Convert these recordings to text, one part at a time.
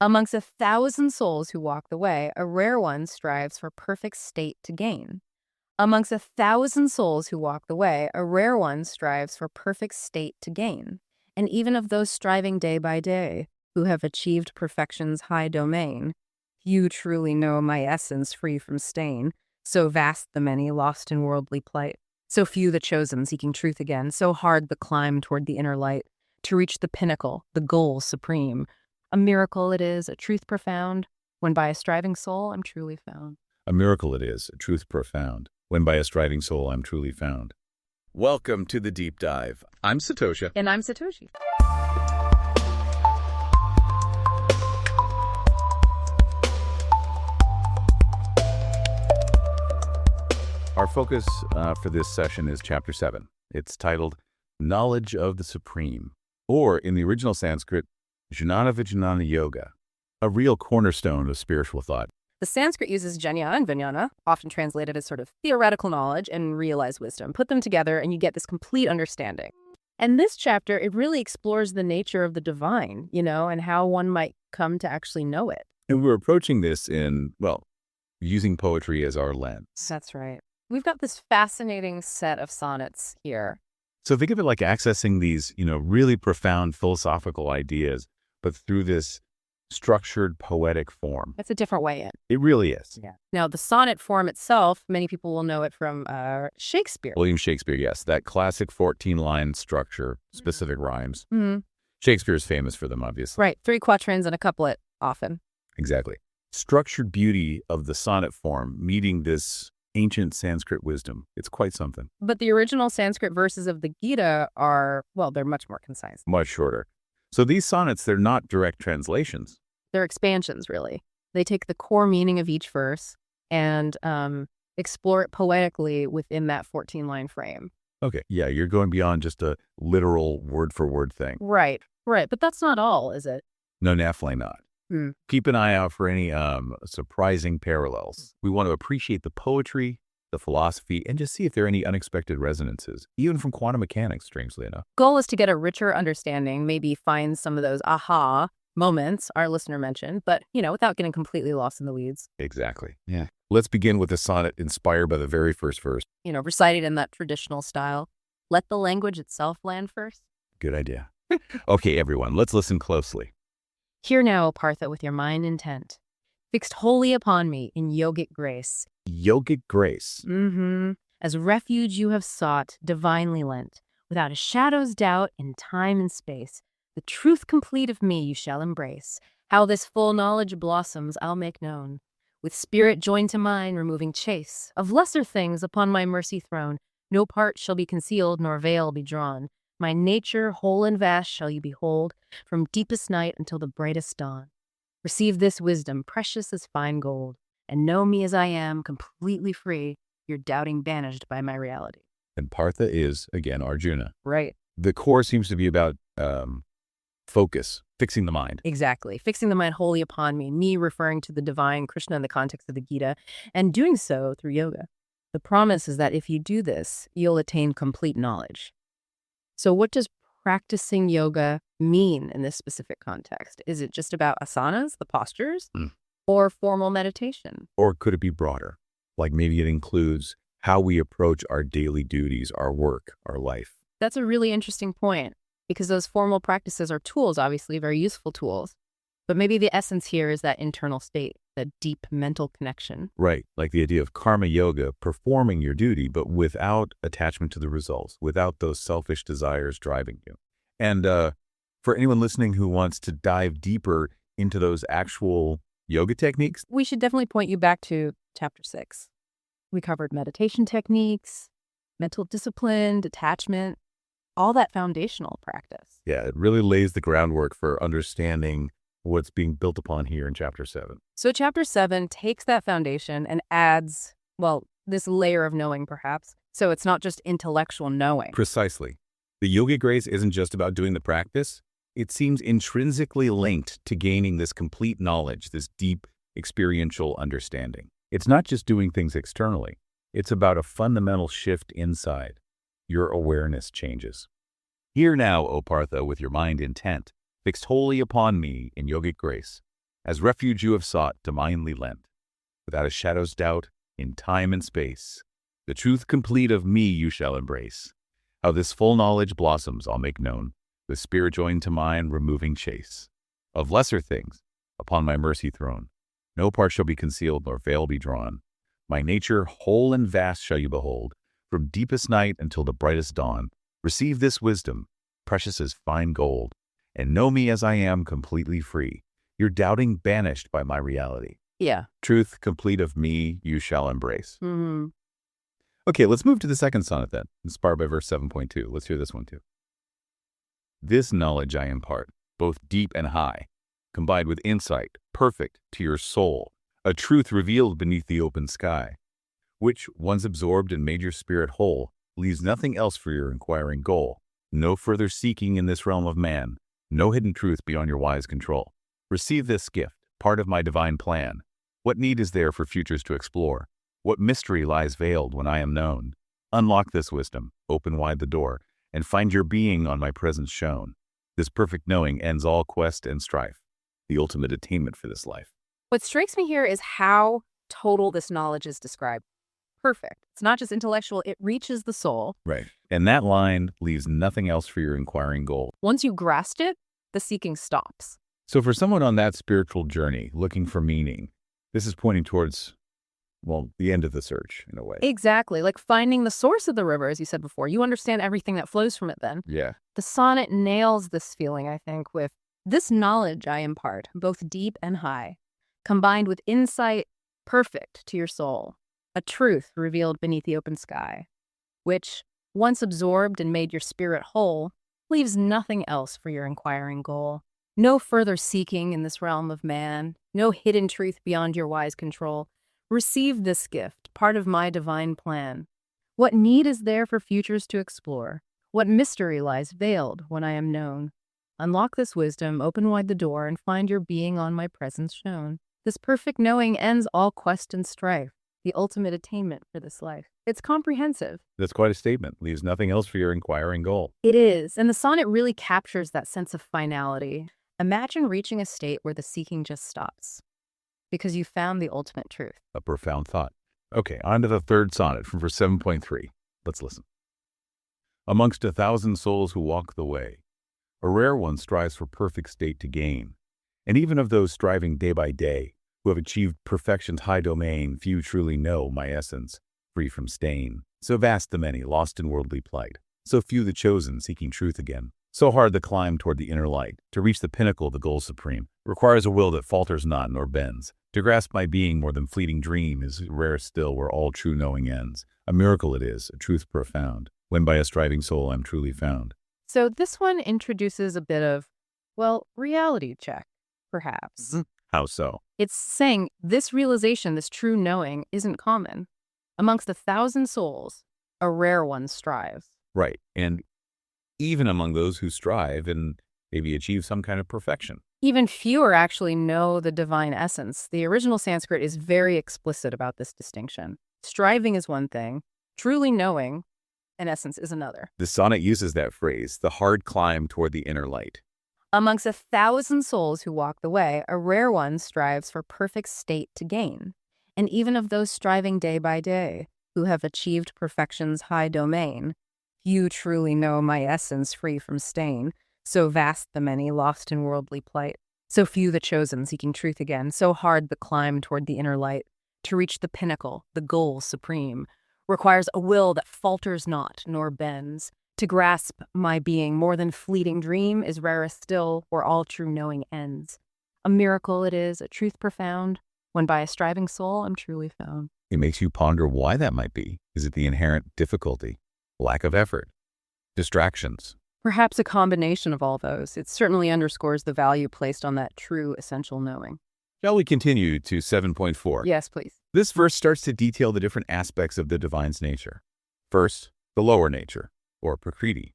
Amongst 1,000 souls who walk the way, a rare one strives for perfect state to gain. Amongst 1,000 souls who walk the way, a rare one strives for perfect state to gain. And even of those striving day by day, who have achieved perfection's high domain, few truly know my essence free from stain. So vast the many lost in worldly plight, so few the chosen seeking truth again, so hard the climb toward the inner light, to reach the pinnacle, the goal supreme. A miracle it is, a truth profound, when by a striving soul I'm truly found. A miracle it is, a truth profound, when by a striving soul I'm truly found. Welcome to the Deep Dive. I'm Satosha. And I'm Satoshi. Our focus for this session is Chapter 7. It's titled Knowledge of the Supreme, or in the original Sanskrit, Jnana Vijnana Yoga, a real cornerstone of spiritual thought. The Sanskrit uses jnana and vijnana, often translated as sort of theoretical knowledge and realized wisdom. Put them together and you get this complete understanding. And this chapter, it really explores the nature of the divine, and how one might come to actually know it. And we're approaching this using poetry as our lens. That's right. We've got this fascinating set of sonnets here. So think of it like accessing these, really profound philosophical ideas, but through this structured poetic form. That's a different way in. It really is. Yeah. Now, the sonnet form itself, many people will know it from Shakespeare. William Shakespeare, yes. That classic 14-line structure, specific rhymes. Mm-hmm. Shakespeare's famous for them, obviously. Right. 3 quatrains and a couplet, often. Exactly. Structured beauty of the sonnet form meeting this ancient Sanskrit wisdom. It's quite something. But the original Sanskrit verses of the Gita are, they're much more concise. Much shorter. So these sonnets, they're not direct translations. They're expansions, really. They take the core meaning of each verse and explore it poetically within that 14-line frame. Okay. Yeah, you're going beyond just a literal word-for-word thing. Right. But that's not all, is it? No, definitely not. Keep an eye out for any surprising parallels. We want to appreciate the poetry, the philosophy, and just see if there are any unexpected resonances, even from quantum mechanics, strangely enough. Goal is to get a richer understanding, maybe find some of those aha moments our listener mentioned, but, without getting completely lost in the weeds. Exactly. Yeah. Let's begin with a sonnet inspired by the very first verse. Recited in that traditional style. Let the language itself land first. Good idea. Okay, everyone, let's listen closely. Hear now, O Partha, with your mind intent, fixed wholly upon me in yogic grace. Yogic grace. As refuge you have sought, divinely lent, without a shadow's doubt in time and space. The truth complete of me you shall embrace. How this full knowledge blossoms I'll make known. With spirit joined to mine, removing chase of lesser things upon my mercy throne. No part shall be concealed, nor veil be drawn. My nature, whole and vast, shall you behold, from deepest night until the brightest dawn. Receive this wisdom, precious as fine gold, and know me as I am, completely free, your doubting banished by my reality. And Partha is, again, Arjuna. Right. The core seems to be about focus, fixing the mind. Exactly. Fixing the mind wholly upon me referring to the divine Krishna in the context of the Gita, and doing so through yoga. The promise is that if you do this, you'll attain complete knowledge. So what does practicing yoga mean in this specific context? Is it just about asanas, the postures, or formal meditation? Or could it be broader? Like maybe it includes how we approach our daily duties, our work, our life. That's a really interesting point, because those formal practices are tools, obviously, very useful tools. But maybe the essence here is that internal state, that deep mental connection. Right, like the idea of karma yoga, performing your duty, but without attachment to the results, without those selfish desires driving you. And for anyone listening who wants to dive deeper into those actual yoga techniques, we should definitely point you back to Chapter 6. We covered meditation techniques, mental discipline, detachment, all that foundational practice. Yeah, it really lays the groundwork for understanding what's being built upon here in Chapter 7. So Chapter 7 takes that foundation and adds, this layer of knowing, perhaps. So it's not just intellectual knowing. Precisely. The yogic grace isn't just about doing the practice. It seems intrinsically linked to gaining this complete knowledge, this deep experiential understanding. It's not just doing things externally. It's about a fundamental shift inside. Your awareness changes. Hear now, O Partha, with your mind intent, fixed wholly upon me in yogic grace. As refuge you have sought, divinely lent, without a shadow's doubt, in time and space. The truth complete of me you shall embrace. How this full knowledge blossoms I'll make known, with spirit joined to mine, removing chase. Of lesser things, upon my mercy throne, no part shall be concealed, nor veil be drawn. My nature whole and vast shall you behold, from deepest night until the brightest dawn. Receive this wisdom, precious as fine gold, and know me as I am, completely free. Your doubting banished by my reality. Yeah. Truth complete of me you shall embrace. Mm-hmm. Okay, let's move to the second sonnet then, inspired by verse 7.2. Let's hear this one too. This knowledge I impart, both deep and high, combined with insight, perfect to your soul, a truth revealed beneath the open sky, which, once absorbed and made your spirit whole, leaves nothing else for your inquiring goal. No further seeking in this realm of man, no hidden truth beyond your wise control. Receive this gift, part of my divine plan. What need is there for futures to explore? What mystery lies veiled when I am known? Unlock this wisdom, open wide the door, and find your being on my presence shown. This perfect knowing ends all quest and strife, the ultimate attainment for this life. What strikes me here is how total this knowledge is described. Perfect. It's not just intellectual, it reaches the soul. Right. And that line leaves nothing else for your inquiring goal. Once you grasp it, the seeking stops. So for someone on that spiritual journey, looking for meaning, this is pointing towards, well, the end of the search in a way. Exactly. Like finding the source of the river, as you said before. You understand everything that flows from it then. Yeah. The sonnet nails this feeling, I think, with this knowledge I impart, both deep and high, combined with insight perfect to your soul, a truth revealed beneath the open sky, which, once absorbed and made your spirit whole, leaves nothing else for your inquiring goal. No further seeking in this realm of man, no hidden truth beyond your wise control. Receive this gift, part of my divine plan. What need is there for futures to explore? What mystery lies veiled when I am known? Unlock this wisdom, open wide the door, and find your being on my presence shown. This perfect knowing ends all quest and strife, the ultimate attainment for this life. It's comprehensive. That's quite a statement. Leaves nothing else for your inquiring goal. It is, and the sonnet really captures that sense of finality. Imagine reaching a state where the seeking just stops, because you found the ultimate truth. A profound thought. Okay, on to the third sonnet from verse 7.3. Let's listen. Amongst 1,000 souls who walk the way, a rare one strives for perfect state to gain. And even of those striving day by day, who have achieved perfection's high domain, few truly know my essence, free from stain. So vast the many, lost in worldly plight. So few the chosen, seeking truth again. So hard the climb toward the inner light. To reach the pinnacle, the goal supreme, requires a will that falters not nor bends. To grasp my being more than fleeting dream is rare still where all true knowing ends. A miracle it is, a truth profound, when by a striving soul I'm truly found. So this one introduces a bit of, well, reality check, perhaps. How so? It's saying this realization, this true knowing, isn't common. Amongst 1,000 souls, a rare one strives. Right, and even among those who strive and maybe achieve some kind of perfection. Even fewer actually know the divine essence. The original Sanskrit is very explicit about this distinction. Striving is one thing, truly knowing, in essence, is another. The sonnet uses that phrase, the hard climb toward the inner light. Amongst 1,000 souls who walk the way, a rare one strives for perfect state to gain. And even of those striving day by day, who have achieved perfection's high domain, few truly know my essence free from stain. So vast the many, lost in worldly plight. So few the chosen, seeking truth again. So hard the climb toward the inner light. To reach the pinnacle, the goal supreme, requires a will that falters not nor bends. To grasp my being more than fleeting dream is rarest still, where all true knowing ends. A miracle it is, a truth profound, when by a striving soul I'm truly found. It makes you ponder why that might be. Is it the inherent difficulty? Lack of effort? Distractions? Perhaps a combination of all those. It certainly underscores the value placed on that true essential knowing. Shall we continue to 7.4? Yes, please. This verse starts to detail the different aspects of the divine's nature. First, the lower nature, or prakriti.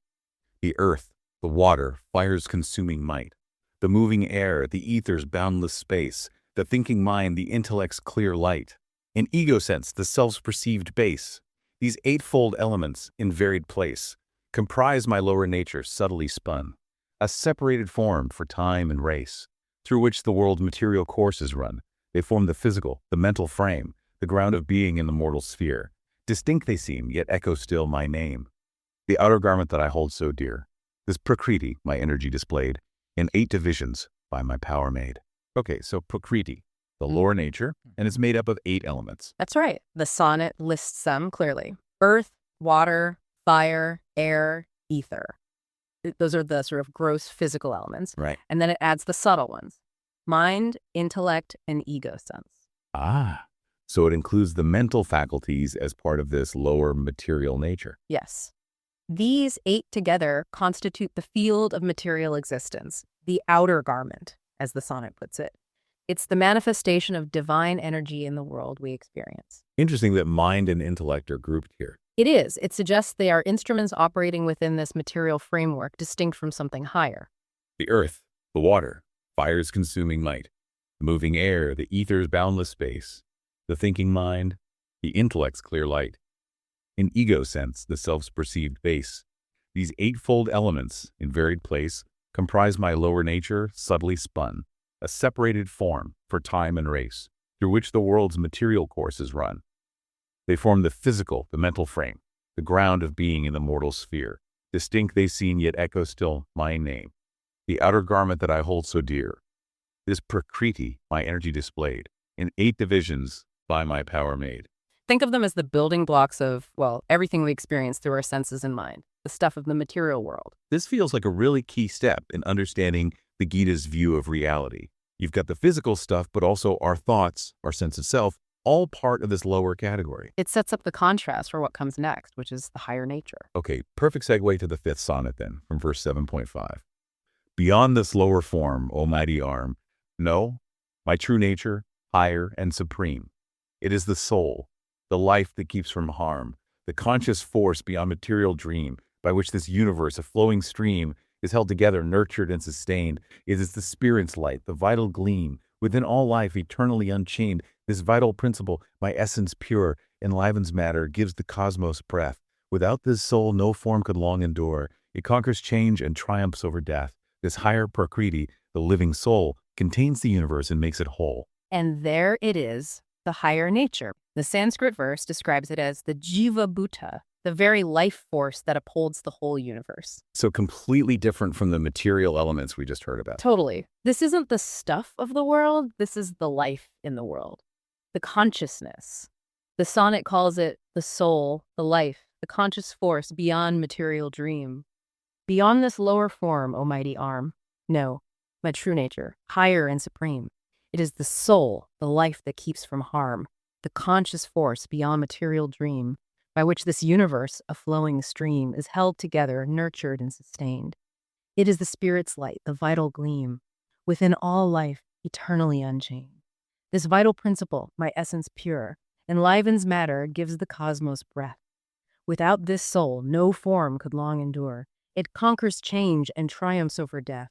The earth, the water, fire's consuming might. The moving air, the ether's boundless space. The thinking mind, the intellect's clear light. In ego sense, the self's perceived base. These eightfold elements, in varied place, comprise my lower nature subtly spun, a separated form for time and race. through which the world's material courses run. They form the physical, the mental frame, the ground of being in the mortal sphere. Distinct they seem, yet echo still my name. The outer garment that I hold so dear. This Prakriti, my energy displayed, in 8 divisions by my power made. Okay, so Prakriti, the lower nature, and it's made up of 8 elements. That's right. The sonnet lists them clearly. Earth, water, fire, air, ether. Those are the sort of gross physical elements. Right. And then it adds the subtle ones. Mind, intellect, and ego sense. Ah, so it includes the mental faculties as part of this lower material nature. Yes. These 8 together constitute the field of material existence, the outer garment, as the sonnet puts it. It's the manifestation of divine energy in the world we experience. Interesting that mind and intellect are grouped here. It is. It suggests they are instruments operating within this material framework, distinct from something higher. The earth, the water, fire's consuming might, the moving air, the ether's boundless space, the thinking mind, the intellect's clear light. In ego sense, the self's perceived base. These 8-fold elements, in varied place, comprise my lower nature, subtly spun, a separated form for time and race, through which the world's material courses run. They form the physical, the mental frame, the ground of being in the mortal sphere. Distinct they seem, yet echo still my name. The outer garment that I hold so dear. This Prakriti, my energy displayed, in 8 divisions by my power made. Think of them as the building blocks of, well, everything we experience through our senses and mind, the stuff of the material world. This feels like a really key step in understanding the Gita's view of reality. You've got the physical stuff, but also our thoughts, our sense of self, all part of this lower category. It sets up the contrast for what comes next, which is the higher nature. Okay, perfect segue to the 5th sonnet then, from verse 7.5. Beyond this lower form, O mighty arm, know my true nature, higher and supreme. It is the soul, the life that keeps from harm, the conscious force beyond material dream, by which this universe, a flowing stream, is held together, nurtured and sustained. It is the spirit's light, the vital gleam, within all life eternally unchained. This vital principle, my essence pure, enlivens matter, gives the cosmos breath. Without this soul, no form could long endure. It conquers change and triumphs over death. This higher Prakriti, the living soul, contains the universe and makes it whole. And there it is, the higher nature. The Sanskrit verse describes it as the Jiva Bhuta, the very life force that upholds the whole universe. So completely different from the material elements we just heard about. Totally. This isn't the stuff of the world. This is the life in the world, the consciousness. The sonnet calls it the soul, the life, the conscious force beyond material dream. Beyond this lower form, O mighty arm, no, my true nature, higher and supreme. It is the soul, the life that keeps from harm, the conscious force beyond material dream, by which this universe, a flowing stream, is held together, nurtured, and sustained. It is the spirit's light, the vital gleam, within all life, eternally unchained. This vital principle, my essence pure, enlivens matter, gives the cosmos breath. Without this soul, no form could long endure. It conquers change and triumphs over death.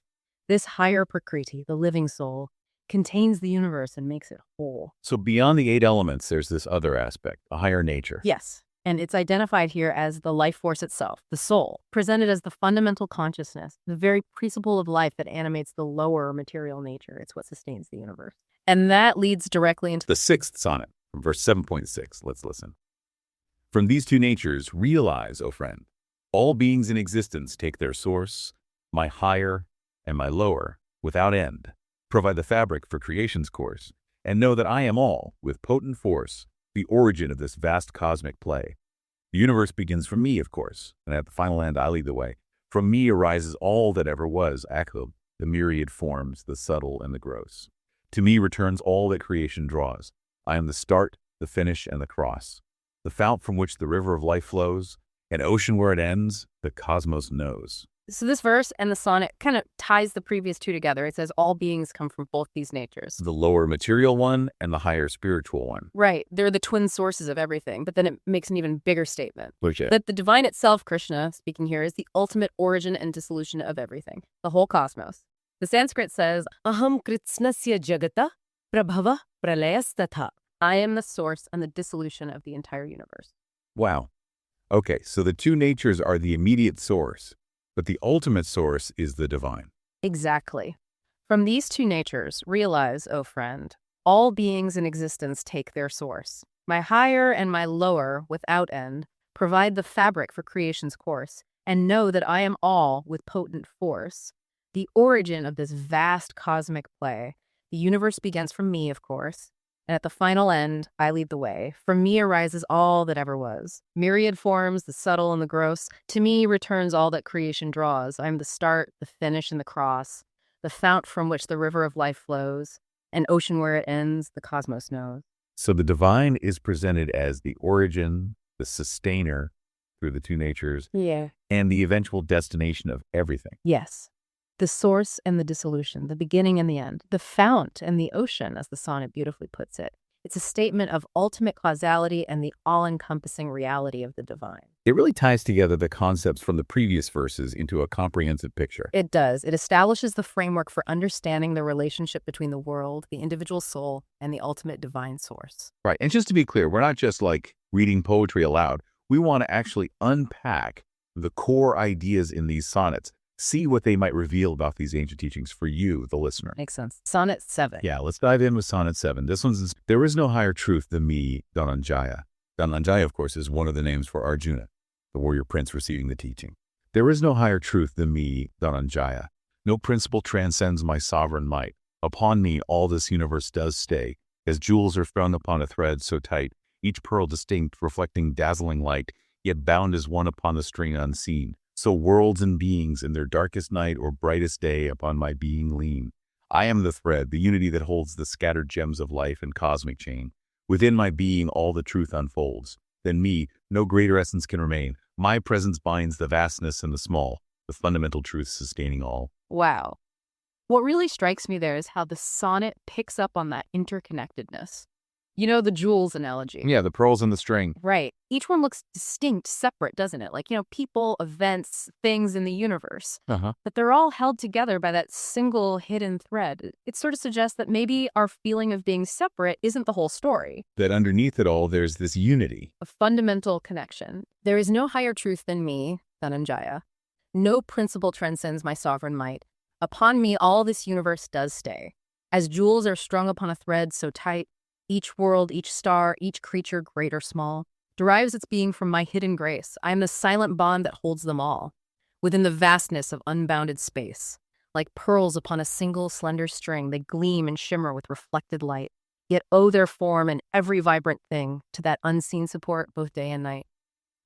This higher Prakriti, the living soul, contains the universe and makes it whole. So beyond the 8 elements, there's this other aspect, a higher nature. Yes, and it's identified here as the life force itself, the soul, presented as the fundamental consciousness, the very principle of life that animates the lower material nature. It's what sustains the universe. And that leads directly into The 6th sonnet, from verse 7.6. Let's listen. From these 2 natures, realize, O friend, all beings in existence take their source, my higher and my lower, without end. Provide the fabric for creation's course, and know that I am all, with potent force, the origin of this vast cosmic play. The universe begins from me, of course, and at the final end I lead the way. From me arises all that ever was, Akhub, the myriad forms, the subtle and the gross. To me returns all that creation draws. I am the start, the finish, and the cross. The fount from which the river of life flows, an ocean where it ends, the cosmos knows. So this verse and the sonnet kind of ties the previous 2 together. It says all beings come from both these natures. The lower material one and the higher spiritual one. Right. They're the twin sources of everything. But then it makes an even bigger statement. Which is? That the divine itself, Krishna, speaking here, is the ultimate origin and dissolution of everything, the whole cosmos. The Sanskrit says, Aham kritsnasya jagata prabhava pralayas-tatha. I am the source and the dissolution of the entire universe. Wow. Okay, so the 2 natures are the immediate source, but the ultimate source is the divine. Exactly. From these two natures, realize, O friend, all beings in existence take their source. My higher and my lower, without end, provide the fabric for creation's course, and know that I am all with potent force. The origin of this vast cosmic play, the universe begins from me, of course, and at the final end, I lead the way. From me arises all that ever was. Myriad forms, the subtle and the gross. To me returns all that creation draws. I am the start, the finish, and the cross, the fount from which the river of life flows, an ocean where it ends, the cosmos knows. So the divine is presented as the origin, the sustainer through the two natures, Yeah. and the eventual destination of everything. Yes. The source and the dissolution, the beginning and the end, the fount and the ocean, as the sonnet beautifully puts it. It's a statement of ultimate causality and the all-encompassing reality of the divine. It really ties together the concepts from the previous verses into a comprehensive picture. It does. It establishes the framework for understanding the relationship between the world, the individual soul, and the ultimate divine source. Right. And just to be clear, we're not just like reading poetry aloud. We want to actually unpack the core ideas in these sonnets, see what they might reveal about these ancient teachings for you, the listener. Makes sense. Sonnet 7. Yeah, let's dive in with Sonnet 7. This one's, there is no higher truth than me, Dhananjaya. Dhananjaya, of course, is one of the names for Arjuna, the warrior prince receiving the teaching. There is no higher truth than me, Dhananjaya. No principle transcends my sovereign might. Upon me all this universe does stay, as jewels are thrown upon a thread so tight, each pearl distinct, reflecting dazzling light, yet bound as one upon the string unseen. So worlds and beings in their darkest night or brightest day upon my being lean. I am the thread, the unity that holds the scattered gems of life and cosmic chain. Within my being all the truth unfolds. Than me, no greater essence can remain. My presence binds the vastness and the small, the fundamental truth sustaining all. Wow. What really strikes me there is how the sonnet picks up on that interconnectedness. You know, the jewels analogy. Yeah, the pearls and the string. Right. Each one looks distinct, separate, doesn't it? Like, people, events, things in the universe. But they're all held together by that single hidden thread. It sort of suggests that maybe our feeling of being separate isn't the whole story. That underneath it all, there's this unity. A fundamental connection. There is no higher truth than me, Dhananjaya. No principle transcends my sovereign might. Upon me all this universe does stay. As jewels are strung upon a thread so tight, each world, each star, each creature, great or small, derives its being from my hidden grace. I am the silent bond that holds them all, within the vastness of unbounded space. Like pearls upon a single slender string, they gleam and shimmer with reflected light, yet owe their form and every vibrant thing to that unseen support both day and night.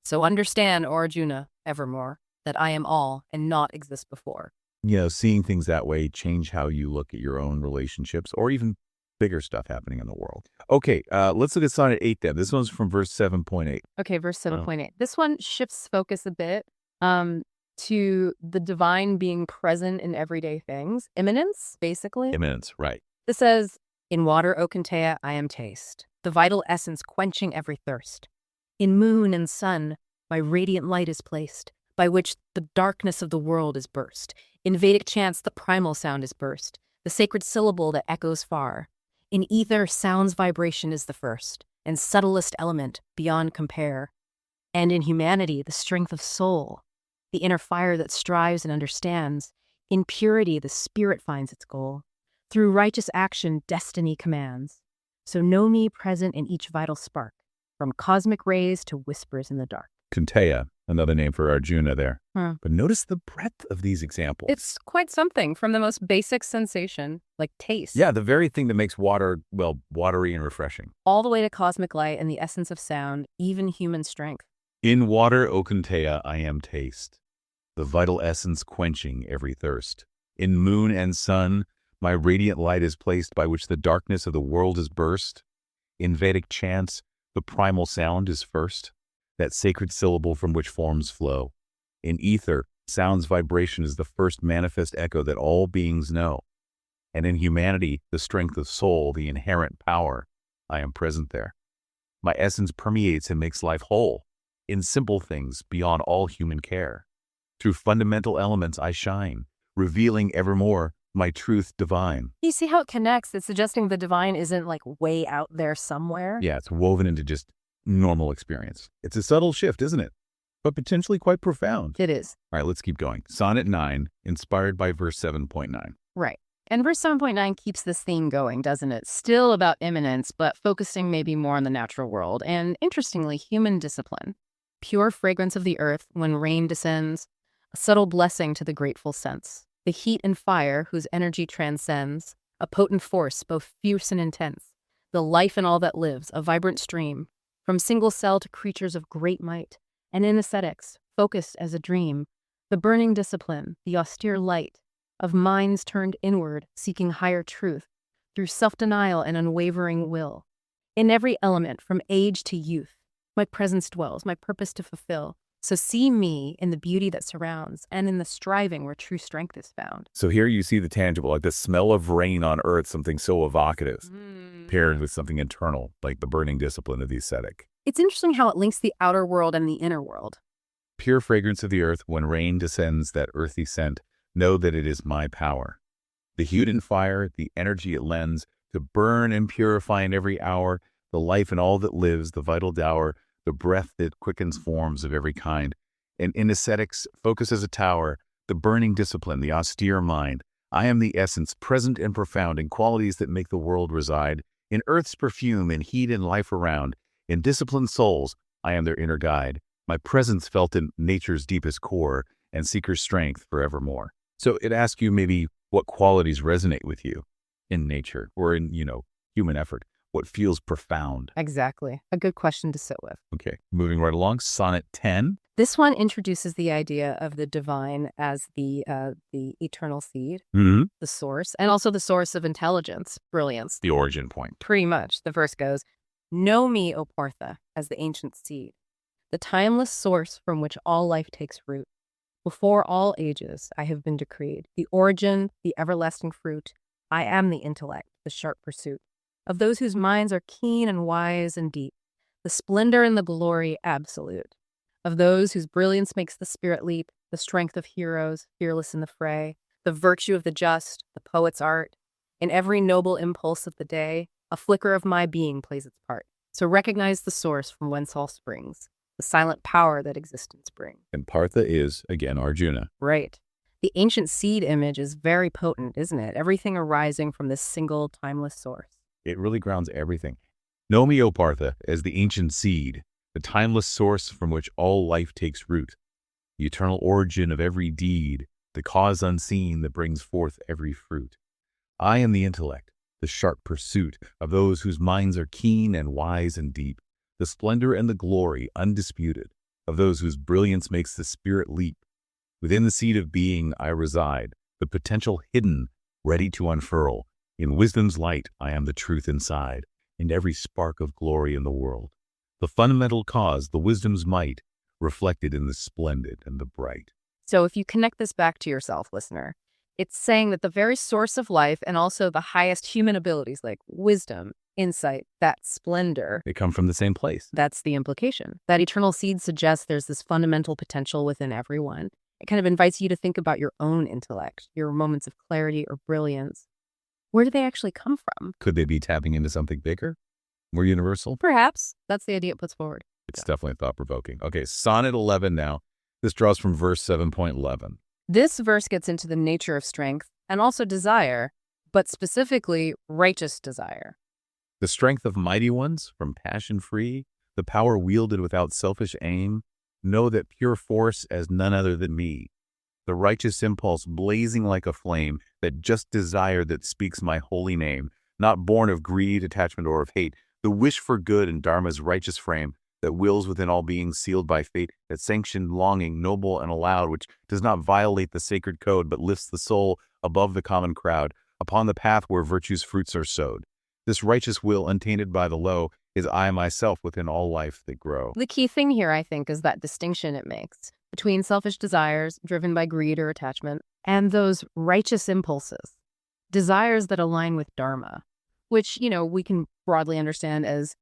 So understand, O Arjuna, evermore, that I am all and not exist before. Seeing things that way change how you look at your own relationships or even bigger stuff happening in the world. Okay, let's look at Sonnet 8 then. This one's from verse 7.8. Okay, verse 7.8. This one shifts focus a bit to the divine being present in everyday things. Immanence, basically. Immanence, right. This says, in water, O Kunteya, I am taste, the vital essence quenching every thirst. In moon and sun, my radiant light is placed, by which the darkness of the world is burst. In Vedic chants, the primal sound is burst, the sacred syllable that echoes far. In ether, sound's vibration is the first, and subtlest element beyond compare. And in humanity, the strength of soul, the inner fire that strives and understands. In purity, the spirit finds its goal. Through righteous action, destiny commands. So know me present in each vital spark, from cosmic rays to whispers in the dark. Kunteya, another name for Arjuna there. But notice the breadth of these examples. It's quite something, from the most basic sensation, like taste. Yeah, the very thing that makes water, watery and refreshing. All the way to cosmic light and the essence of sound, even human strength. In water, O Kunteya, I am taste, the vital essence quenching every thirst. In moon and sun, my radiant light is placed, by which the darkness of the world is burst. In Vedic chants, the primal sound is first, that sacred syllable from which forms flow. In ether, sound's vibration is the first manifest echo that all beings know. And in humanity, the strength of soul, the inherent power, I am present there. My essence permeates and makes life whole, in simple things beyond all human care. Through fundamental elements I shine, revealing evermore my truth divine. You see how it connects? It's suggesting the divine isn't like way out there somewhere. Yeah, it's woven into just normal experience. It's a subtle shift, isn't it? But potentially quite profound. It is. All right, let's keep going. Sonnet 9, inspired by verse 7.9. Right. And verse 7.9 keeps this theme going, doesn't it? Still about immanence, but focusing maybe more on the natural world. And interestingly, human discipline. Pure fragrance of the earth when rain descends, a subtle blessing to the grateful sense. The heat and fire whose energy transcends, a potent force both fierce and intense. The life in all that lives, a vibrant stream, from single cell to creatures of great might. And in ascetics, focused as a dream, the burning discipline, the austere light, of minds turned inward, seeking higher truth, through self-denial and unwavering will. In every element, from age to youth, my presence dwells, my purpose to fulfill. So see me in the beauty that surrounds, and in the striving where true strength is found. So here you see the tangible, like the smell of rain on earth, something so evocative, paired with something internal, like the burning discipline of the ascetic. It's interesting how it links the outer world and the inner world. Pure fragrance of the earth, when rain descends, that earthy scent, know that it is my power. The heat and fire, the energy it lends, to burn and purify in every hour, the life in all that lives, the vital dower, the breath that quickens forms of every kind. And in ascetics, focus as a tower, the burning discipline, the austere mind. I am the essence, present and profound, in qualities that make the world reside, in earth's perfume, in heat and life around. In disciplined souls, I am their inner guide, my presence felt in nature's deepest core, and seeker's strength forevermore. So it asks you maybe what qualities resonate with you in nature or in, human effort. What feels profound? Exactly. A good question to sit with. Okay, moving right along, Sonnet 10. This one introduces the idea of the divine as the eternal seed, Mm-hmm. the source, and also the source of intelligence, brilliance. The origin point. Pretty much. The verse goes, "Know me, O Partha, as the ancient seed, the timeless source from which all life takes root. Before all ages I have been decreed, the origin, the everlasting fruit. I am the intellect, the sharp pursuit of those whose minds are keen and wise and deep, the splendor and the glory absolute, of those whose brilliance makes the spirit leap, the strength of heroes, fearless in the fray, the virtue of the just, the poet's art. In every noble impulse of the day, a flicker of my being plays its part. So recognize the source from whence all springs, the silent power that existence brings." And Partha is, again, Arjuna. Right. The ancient seed image is very potent, isn't it? Everything arising from this single, timeless source. It really grounds everything. Know me, O Partha, as the ancient seed, the timeless source from which all life takes root, the eternal origin of every deed, the cause unseen that brings forth every fruit. I am the intellect, the sharp pursuit of those whose minds are keen and wise and deep, the splendor and the glory undisputed of those whose brilliance makes the spirit leap. Within the seed of being I reside, the potential hidden, ready to unfurl. In wisdom's light I am the truth inside, and every spark of glory in the world. The fundamental cause, the wisdom's might, reflected in the splendid and the bright. So if you connect this back to yourself, listener, it's saying that the very source of life and also the highest human abilities like wisdom, insight, that splendor, They come from the same place. that's the implication. That eternal seed suggests there's this fundamental potential within everyone. It kind of invites you to think about your own intellect, your moments of clarity or brilliance. Where do they actually come from? Could they be tapping into something bigger, more universal? Perhaps. That's the idea it puts forward. It's definitely thought-provoking. Okay, Sonnet 11 now. This draws from verse 7.11. This verse gets into the nature of strength and also desire, but specifically righteous desire. The strength of mighty ones, from passion free, the power wielded without selfish aim, know that pure force as none other than me. The righteous impulse blazing like a flame, that just desire that speaks my holy name, not born of greed, attachment, or of hate, the wish for good in Dharma's righteous frame, that wills within all beings sealed by fate, that sanctioned longing, noble and aloud, which does not violate the sacred code, but lifts the soul above the common crowd, upon the path where virtue's fruits are sowed. This righteous will, untainted by the low, is I myself within all life that grow. The key thing here, I think, is that distinction it makes between selfish desires driven by greed or attachment and those righteous impulses, desires that align with Dharma, which, we can broadly understand as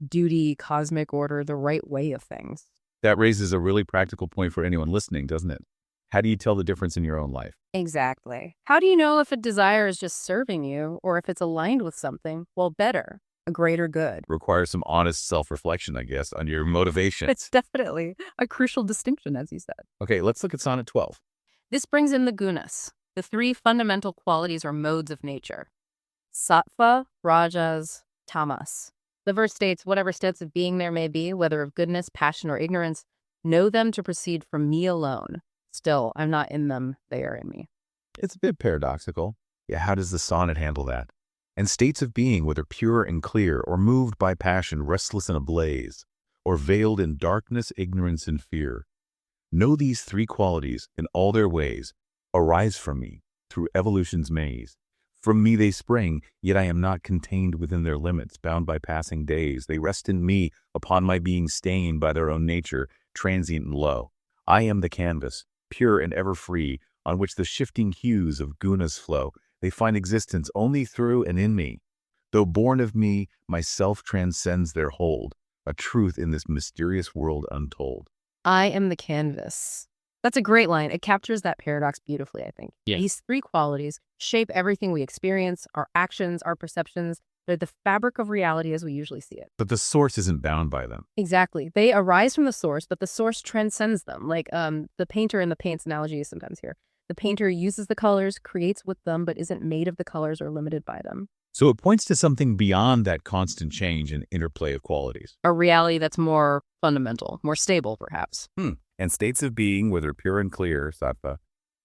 duty, cosmic order, the right way of things. That raises a really practical point for anyone listening, doesn't it? How do you tell the difference in your own life? Exactly. How do you know if a desire is just serving you or if it's aligned with something, better, a greater good? Requires some honest self-reflection, I guess, on your motivation. It's definitely a crucial distinction, as you said. Okay, let's look at Sonnet 12. This brings in the gunas, the three fundamental qualities or modes of nature. Sattva, Rajas, Tamas. The verse states, whatever states of being there may be, whether of goodness, passion, or ignorance, know them to proceed from me alone. Still, I'm not in them, they are in me. It's a bit paradoxical. Yeah, how does the sonnet handle that? And states of being, whether pure and clear, or moved by passion, restless and ablaze, or veiled in darkness, ignorance, and fear. Know these three qualities in all their ways, arise from me, through evolution's maze. From me they spring, yet I am not contained within their limits, bound by passing days. They rest in me, upon my being stained by their own nature, transient and low. I am the canvas, pure and ever free, on which the shifting hues of gunas flow. They find existence only through and in me. Though born of me, myself transcends their hold, a truth in this mysterious world untold. I am the canvas. That's a great line. It captures that paradox beautifully, I think. Yeah. These three qualities shape everything we experience, our actions, our perceptions. They're the fabric of reality as we usually see it. But the source isn't bound by them. Exactly. They arise from the source, but the source transcends them. Like the painter in the paints analogy is sometimes here. The painter uses the colors, creates with them, but isn't made of the colors or limited by them. So it points to something beyond that constant change and interplay of qualities. A reality that's more fundamental, more stable, perhaps. And states of being, whether pure and clear, sattva,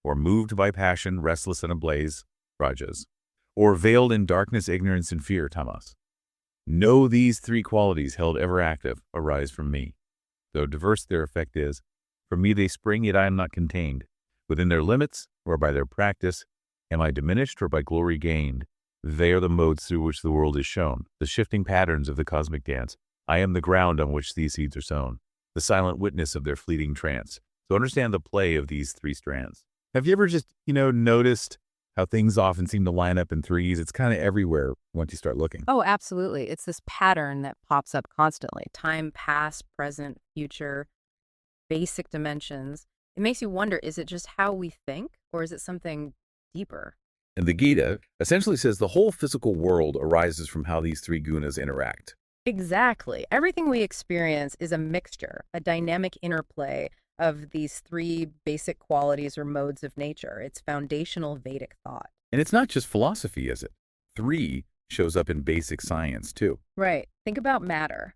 or moved by passion, restless and ablaze, rajas, or veiled in darkness, ignorance, and fear, tamas. Know these three qualities held ever active arise from me. Though diverse their effect is, from me they spring, yet I am not contained. Within their limits, or by their practice, am I diminished or by glory gained? They are the modes through which the world is shown, the shifting patterns of the cosmic dance. I am the ground on which these seeds are sown, the silent witness of their fleeting trance. So understand the play of these three strands. Have you ever just, noticed how things often seem to line up in threes? It's kind of everywhere once you start looking. Oh, absolutely. It's this pattern that pops up constantly. Time, past, present, future, basic dimensions. It makes you wonder, is it just how we think, or is it something deeper? And the Gita essentially says the whole physical world arises from how these three gunas interact. Exactly. Everything we experience is a mixture, a dynamic interplay of these three basic qualities or modes of nature. It's foundational Vedic thought. And it's not just philosophy, is it? Three shows up in basic science, too. Right. Think about matter.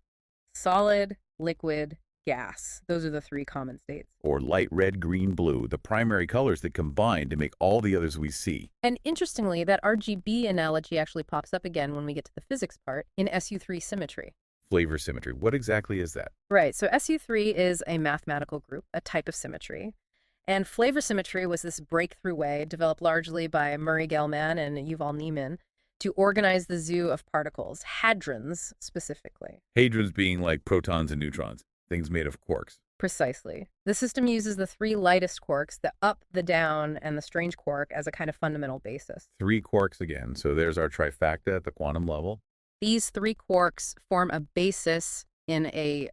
Solid, liquid, gas. Those are the three common states. Or light red, green, blue, the primary colors that combine to make all the others we see. And interestingly, that RGB analogy actually pops up again when we get to the physics part in SU3 symmetry. Flavor symmetry. What exactly is that? Right. So SU3 is a mathematical group, a type of symmetry. And flavor symmetry was this breakthrough way developed largely by Murray Gell-Mann and Yuval Neeman to organize the zoo of particles, hadrons specifically. Hadrons being like protons and neutrons, things made of quarks. Precisely. The system uses the three lightest quarks, the up, the down, and the strange quark as a kind of fundamental basis. Three quarks again. So there's our trifecta at the quantum level. These three quarks form a basis in a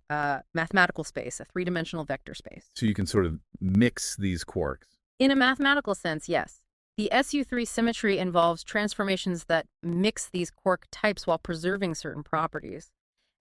mathematical space, a three-dimensional vector space. So you can sort of mix these quarks. In a mathematical sense, yes. The SU3 symmetry involves transformations that mix these quark types while preserving certain properties.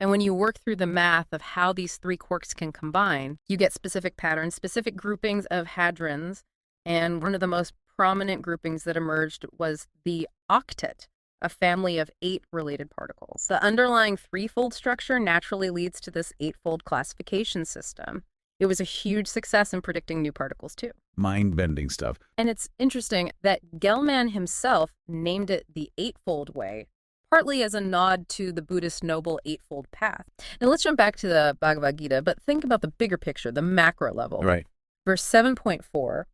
And when you work through the math of how these three quarks can combine, you get specific patterns, specific groupings of hadrons. And one of the most prominent groupings that emerged was the octet, a family of 8 related particles. The underlying threefold structure naturally leads to this 8-fold classification system. It was a huge success in predicting new particles, too. Mind-bending stuff. And it's interesting that Gell-Mann himself named it the Eightfold Way, partly as a nod to the Buddhist Noble Eightfold Path. Now let's jump back to the Bhagavad Gita, but think about the bigger picture, the macro level. Right. Verse 7.4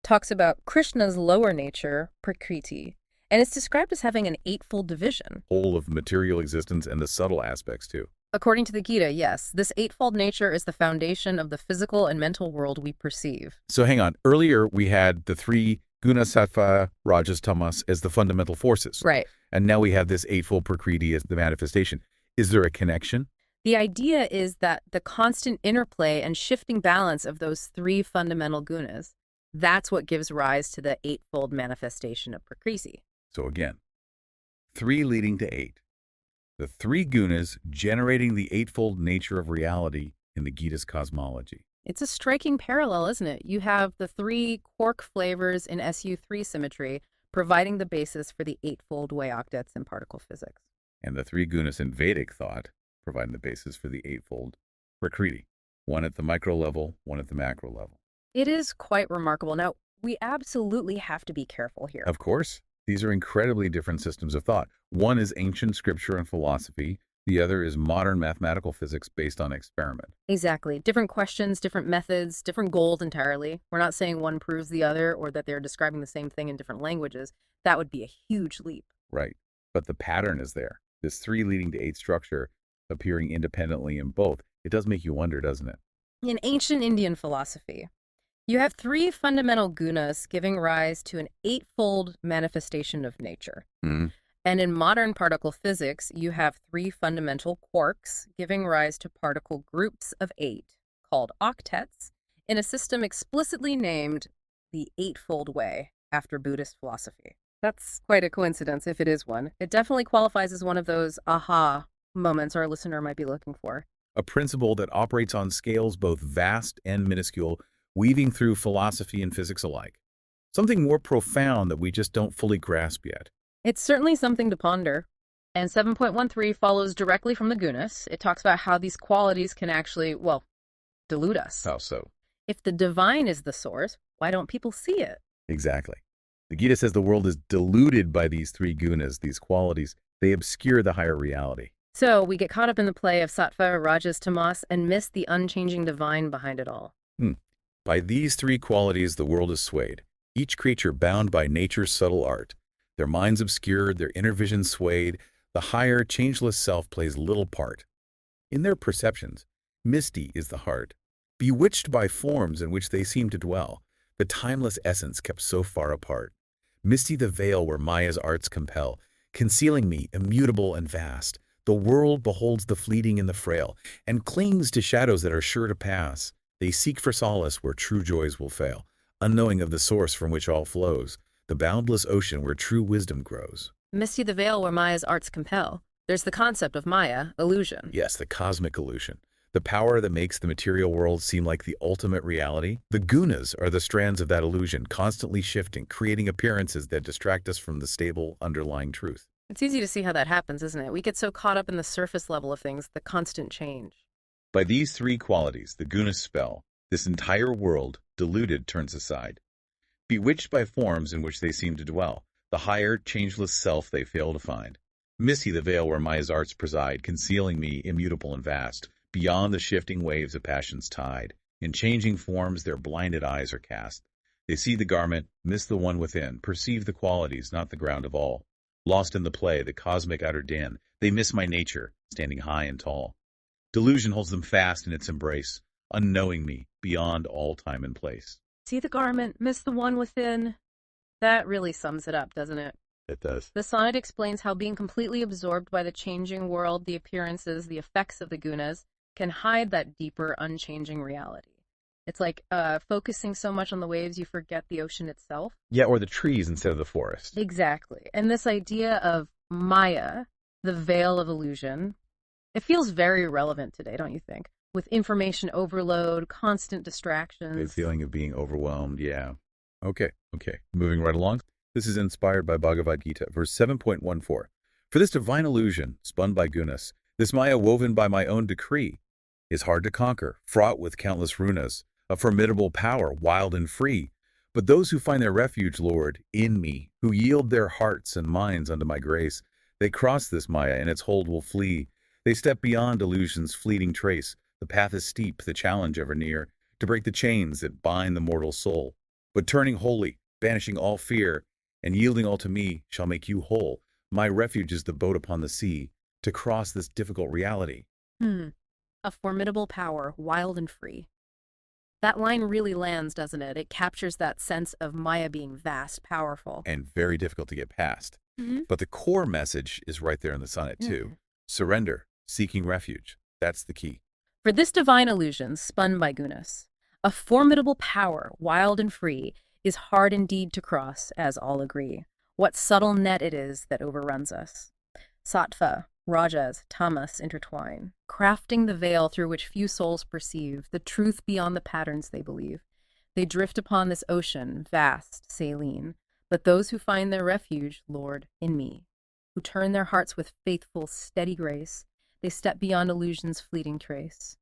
talks about Krishna's lower nature, Prakriti, and it's described as having an eightfold division. Whole of material existence and the subtle aspects, too. According to the Gita, yes, this eightfold nature is the foundation of the physical and mental world we perceive. So hang on. Earlier, we had the three guna, sattva, rajas, tamas as the fundamental forces. Right. And now we have this eightfold prakriti as the manifestation. Is there a connection? The idea is that the constant interplay and shifting balance of those three fundamental gunas, that's what gives rise to the eightfold manifestation of Prakriti. So again, 3 leading to 8. The 3 gunas generating the eightfold nature of reality in the Gita's cosmology. It's a striking parallel, isn't it? You have the three quark flavors in SU3 symmetry, providing the basis for the Eightfold Way octets in particle physics. And the three gunas in Vedic thought, providing the basis for the eightfold Prakriti, one at the micro level, one at the macro level. It is quite remarkable. Now, we absolutely have to be careful here. Of course, these are incredibly different systems of thought. One is ancient scripture and philosophy. The other is modern mathematical physics based on experiment. Exactly. Different questions, different methods, different goals entirely. We're not saying one proves the other or that they're describing the same thing in different languages. That would be a huge leap. Right. But the pattern is there. This 3 leading to 8 structure appearing independently in both. It does make you wonder, doesn't it? In ancient Indian philosophy, you have 3 fundamental gunas giving rise to an eightfold manifestation of nature. Mm. And in modern particle physics, you have 3 fundamental quarks giving rise to particle groups of 8, called octets, in a system explicitly named the Eightfold Way, after Buddhist philosophy. That's quite a coincidence, if it is one. It definitely qualifies as one of those aha moments our listener might be looking for. A principle that operates on scales both vast and minuscule, weaving through philosophy and physics alike. Something more profound that we just don't fully grasp yet. It's certainly something to ponder. And 7.13 follows directly from the gunas. It talks about how these qualities can actually, well, delude us. How so? If the divine is the source, why don't people see it? Exactly. The Gita says the world is deluded by these 3 gunas, these qualities. They obscure the higher reality. So we get caught up in the play of sattva, rajas, tamas, and miss the unchanging divine behind it all. By these 3 qualities, the world is swayed, each creature bound by nature's subtle art. Their minds obscured, their inner vision swayed, the higher, changeless self plays little part. In their perceptions, misty is the heart, bewitched by forms in which they seem to dwell, the timeless essence kept so far apart. Misty the veil where Maya's arts compel, concealing me, immutable and vast. The world beholds the fleeting and the frail, and clings to shadows that are sure to pass. They seek for solace where true joys will fail, unknowing of the source from which all flows, the boundless ocean where true wisdom grows. Misty the veil where Maya's arts compel. There's the concept of Maya, illusion. Yes, the cosmic illusion. The power that makes the material world seem like the ultimate reality. The gunas are the strands of that illusion, constantly shifting, creating appearances that distract us from the stable, underlying truth. It's easy to see how that happens, isn't it? We get so caught up in the surface level of things, the constant change. By these 3 qualities, the gunas spell, this entire world, deluded, turns aside. Bewitched by forms in which they seem to dwell, the higher, changeless self they fail to find. Misty the veil where Maya's arts preside, concealing me, immutable and vast, beyond the shifting waves of passion's tide. In changing forms their blinded eyes are cast. They see the garment, miss the one within, perceive the qualities, not the ground of all. Lost in the play, the cosmic outer din, they miss my nature, standing high and tall. Delusion holds them fast in its embrace, unknowing me, beyond all time and place. See the garment, miss the one within. That really sums it up, doesn't it? It does. The sonnet explains how being completely absorbed by the changing world, the appearances, the effects of the gunas, can hide that deeper, unchanging reality. It's like focusing so much on the waves you forget the ocean itself. Yeah, or the trees instead of the forest. Exactly. And this idea of Maya, the veil of illusion, it feels very relevant today, don't you think? With information overload, constant distractions. The feeling of being overwhelmed, yeah. Okay. Moving right along. This is inspired by Bhagavad Gita, verse 7.14. For this divine illusion, spun by gunas, this Maya woven by my own decree, is hard to conquer, fraught with countless runas, a formidable power, wild and free. But those who find their refuge, Lord, in me, who yield their hearts and minds unto my grace, they cross this Maya and its hold will flee. They step beyond illusion's fleeting trace. The path is steep, the challenge ever near, to break the chains that bind the mortal soul. But turning wholly, banishing all fear, and yielding all to me, shall make you whole. My refuge is the boat upon the sea, to cross this difficult reality. A formidable power, wild and free. That line really lands, doesn't it? It captures that sense of Maya being vast, powerful. And very difficult to get past. But the core message is right there in the sonnet too. Surrender, seeking refuge. That's the key. For this divine illusion, spun by gunas, a formidable power, wild and free, is hard indeed to cross, as all agree. What subtle net it is that overruns us. Sattva, Rajas, tamas intertwine, crafting the veil through which few souls perceive the truth beyond the patterns they believe. They drift upon this ocean, vast, saline, but those who find their refuge, Lord, in me, who turn their hearts with faithful, steady grace, they step beyond illusion's fleeting trace.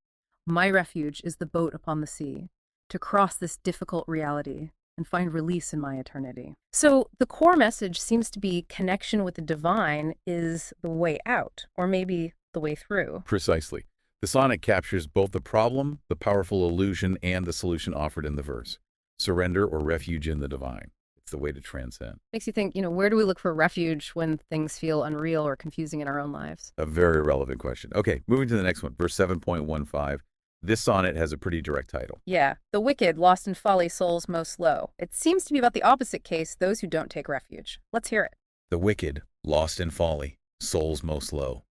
My refuge is the boat upon the sea, to cross this difficult reality and find release in my eternity. So the core message seems to be connection with the divine is the way out, or maybe the way through. Precisely. The sonnet captures both the problem, the powerful illusion, and the solution offered in the verse. Surrender or refuge in the divine. It's the way to transcend. Makes you think, where do we look for refuge when things feel unreal or confusing in our own lives? A very relevant question. Okay, moving to the next one, verse 7.15. This sonnet has a pretty direct title. Yeah, the wicked, lost in folly, souls most low. It seems to be about the opposite case, those who don't take refuge. Let's hear it. The wicked, lost in folly, souls most low.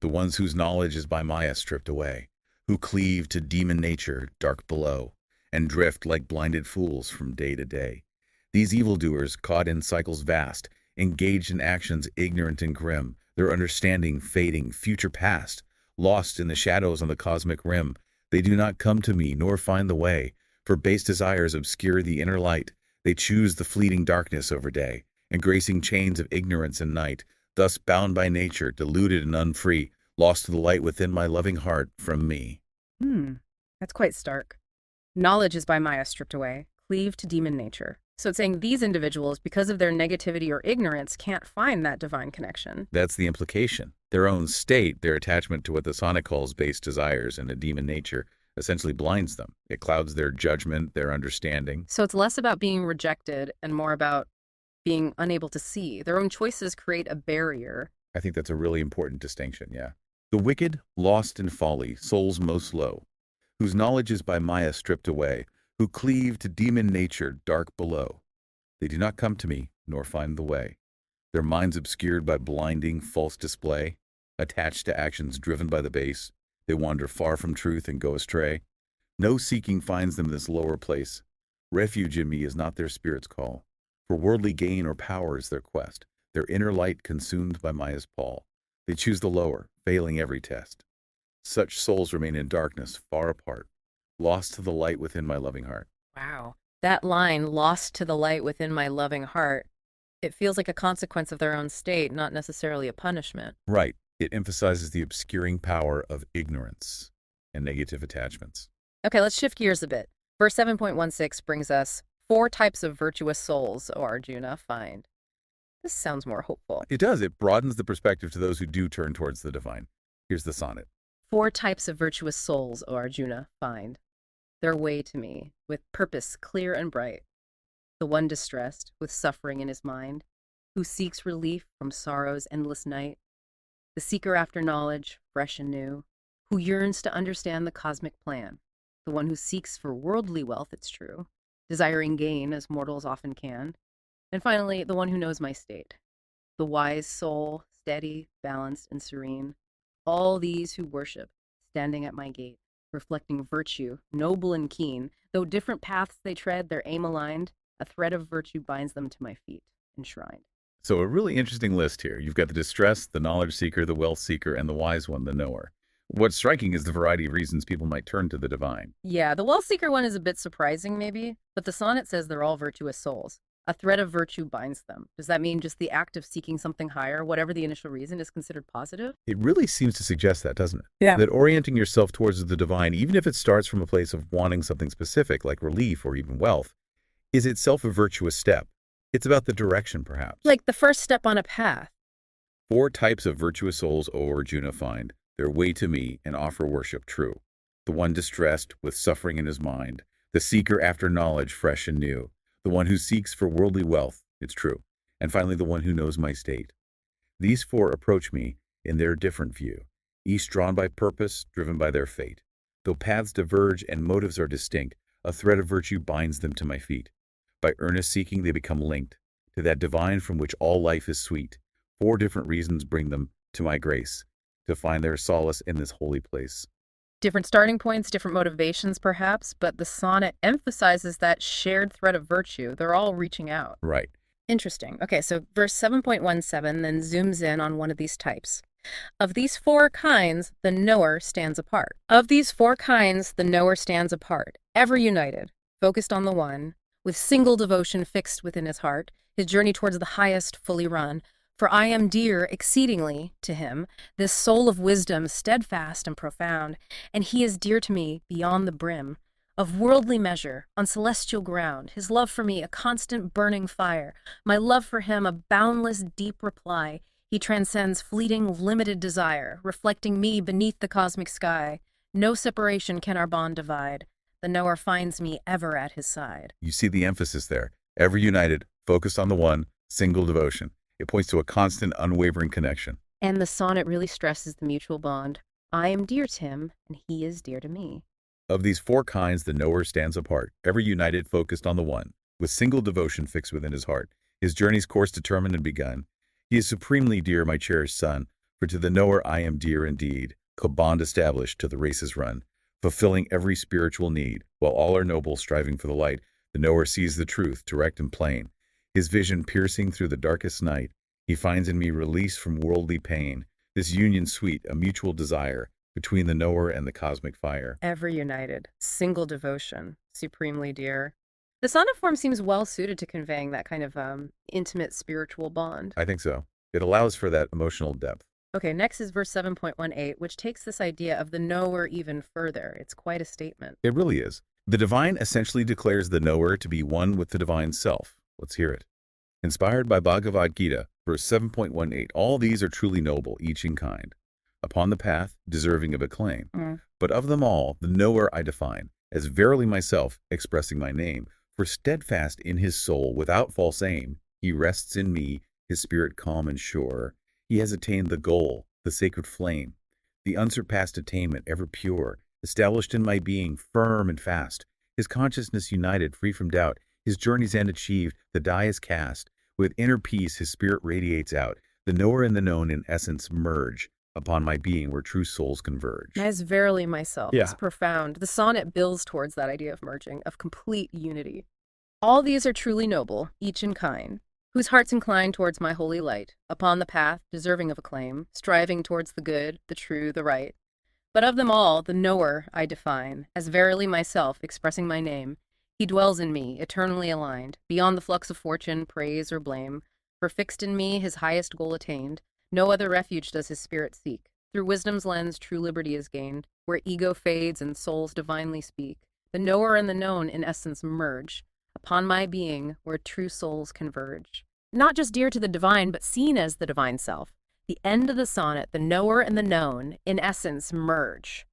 The ones whose knowledge is by Maya stripped away, who cleave to demon nature dark below, and drift like blinded fools from day to day. These evildoers, caught in cycles vast, engaged in actions ignorant and grim, their understanding fading, future past, lost in the shadows on the cosmic rim. They do not come to me nor find the way, for base desires obscure the inner light. They choose the fleeting darkness over day, engracing chains of ignorance and night, thus bound by nature, deluded and unfree, lost to the light within my loving heart from me. That's quite stark. Knowledge is by Maya stripped away, cleave to demon nature. So it's saying these individuals, because of their negativity or ignorance, can't find that divine connection. That's the implication. Their own state, their attachment to what the sonnet calls base desires and a demon nature, essentially blinds them. It clouds their judgment, their understanding. So it's less about being rejected and more about being unable to see. Their own choices create a barrier. I think that's a really important distinction, yeah. The wicked, lost in folly, souls most low, whose knowledge is by Maya stripped away, who cleave to demon nature dark below. They do not come to me, nor find the way. Their minds obscured by blinding, false display, attached to actions driven by the base, they wander far from truth and go astray. No seeking finds them this lower place. Refuge in me is not their spirit's call, for worldly gain or power is their quest, their inner light consumed by Maya's pall. They choose the lower, failing every test. Such souls remain in darkness, far apart, lost to the light within my loving heart. Wow. That line, lost to the light within my loving heart, it feels like a consequence of their own state, not necessarily a punishment. Right. It emphasizes the obscuring power of ignorance and negative attachments. Okay, let's shift gears a bit. Verse 7.16 brings us 4 types of virtuous souls, O Arjuna, find. This sounds more hopeful. It does. It broadens the perspective to those who do turn towards the divine. Here's the sonnet. 4 types of virtuous souls, O Arjuna, find their way to me, with purpose clear and bright. The one distressed, with suffering in his mind, who seeks relief from sorrow's endless night. The seeker after knowledge, fresh and new, who yearns to understand the cosmic plan. The one who seeks for worldly wealth, it's true, desiring gain as mortals often can. And finally, the one who knows my state. The wise soul, steady, balanced, and serene. All these who worship, standing at my gate, reflecting virtue, noble and keen. Though different paths they tread, their aim aligned, a thread of virtue binds them to my feet, enshrined. So a really interesting list here. You've got the distressed, the knowledge seeker, the wealth seeker, and the wise one, the knower. What's striking is the variety of reasons people might turn to the divine. Yeah, the wealth seeker one is a bit surprising maybe, but the sonnet says they're all virtuous souls. A thread of virtue binds them. Does that mean just the act of seeking something higher, whatever the initial reason, is considered positive? It really seems to suggest that, doesn't it? Yeah. That orienting yourself towards the divine, even if it starts from a place of wanting something specific, like relief or even wealth, is itself a virtuous step. It's about the direction, perhaps. Like the first step on a path. 4 types of virtuous souls, O Arjuna, find their way to me and offer worship true. The one distressed, with suffering in his mind. The seeker after knowledge, fresh and new. The one who seeks for worldly wealth, it's true. And finally, the one who knows my state. These 4 approach me in their different view, each drawn by purpose, driven by their fate. Though paths diverge and motives are distinct, a thread of virtue binds them to my feet. By earnest seeking, they become linked to that divine from which all life is sweet. 4 different reasons bring them to my grace, to find their solace in this holy place. Different starting points, different motivations perhaps, but the sonnet emphasizes that shared thread of virtue. They're all reaching out. Right. Interesting. Okay, so verse 7.17 then zooms in on one of these types. Of these four kinds, the knower stands apart. Of these four kinds, the knower stands apart, ever united, focused on the one, with single devotion fixed within his heart, his journey towards the highest fully run. For I am dear exceedingly to him, this soul of wisdom steadfast and profound, and he is dear to me beyond the brim of worldly measure, on celestial ground, his love for me a constant burning fire, my love for him a boundless deep reply. He transcends fleeting, limited desire, reflecting me beneath the cosmic sky. No separation can our bond divide. The knower finds me ever at his side. You see the emphasis there. Ever united, focused on the one, single devotion. It points to a constant, unwavering connection. And the sonnet really stresses the mutual bond. I am dear to him, and he is dear to me. Of these four kinds, the knower stands apart, ever united, focused on the one, with single devotion fixed within his heart, his journey's course determined and begun. He is supremely dear, my cherished son, for to the knower I am dear indeed, co-bond established to the race's run, fulfilling every spiritual need, while all are noble, striving for the light. The knower sees the truth, direct and plain. His vision piercing through the darkest night, he finds in me release from worldly pain. This union sweet, a mutual desire, between the knower and the cosmic fire. Ever united, single devotion, supremely dear. The sonnet form seems well suited to conveying that kind of intimate spiritual bond. I think so. It allows for that emotional depth. Okay, next is verse 7.18, which takes this idea of the knower even further. It's quite a statement. It really is. The divine essentially declares the knower to be one with the divine self. Let's hear it. Inspired by Bhagavad Gita, verse 7.18, all these are truly noble, each in kind, upon the path, deserving of acclaim. But of them all, the knower I define, as verily myself, expressing my name, for steadfast in his soul, without false aim, he rests in me, his spirit calm and sure. He has attained the goal, the sacred flame, the unsurpassed attainment, ever pure, established in my being, firm and fast. His consciousness united, free from doubt, his journey's end achieved, the die is cast. With inner peace his spirit radiates out. The knower and the known in essence merge upon my being where true souls converge. As verily myself. Yeah. It's profound. The sonnet builds towards that idea of merging, of complete unity. All these are truly noble, each in kind, whose hearts incline towards my holy light, upon the path, deserving of acclaim, striving towards the good, the true, the right. But of them all, the knower I define, as verily myself, expressing my name. He dwells in me, eternally aligned, beyond the flux of fortune, praise, or blame. For fixed in me, his highest goal attained, no other refuge does his spirit seek. Through wisdom's lens, true liberty is gained, where ego fades and souls divinely speak. The knower and the known, in essence, merge upon my being, where true souls converge. Not just dear to the divine, but seen as the divine self. The end of the sonnet, the knower and the known, in essence, merge.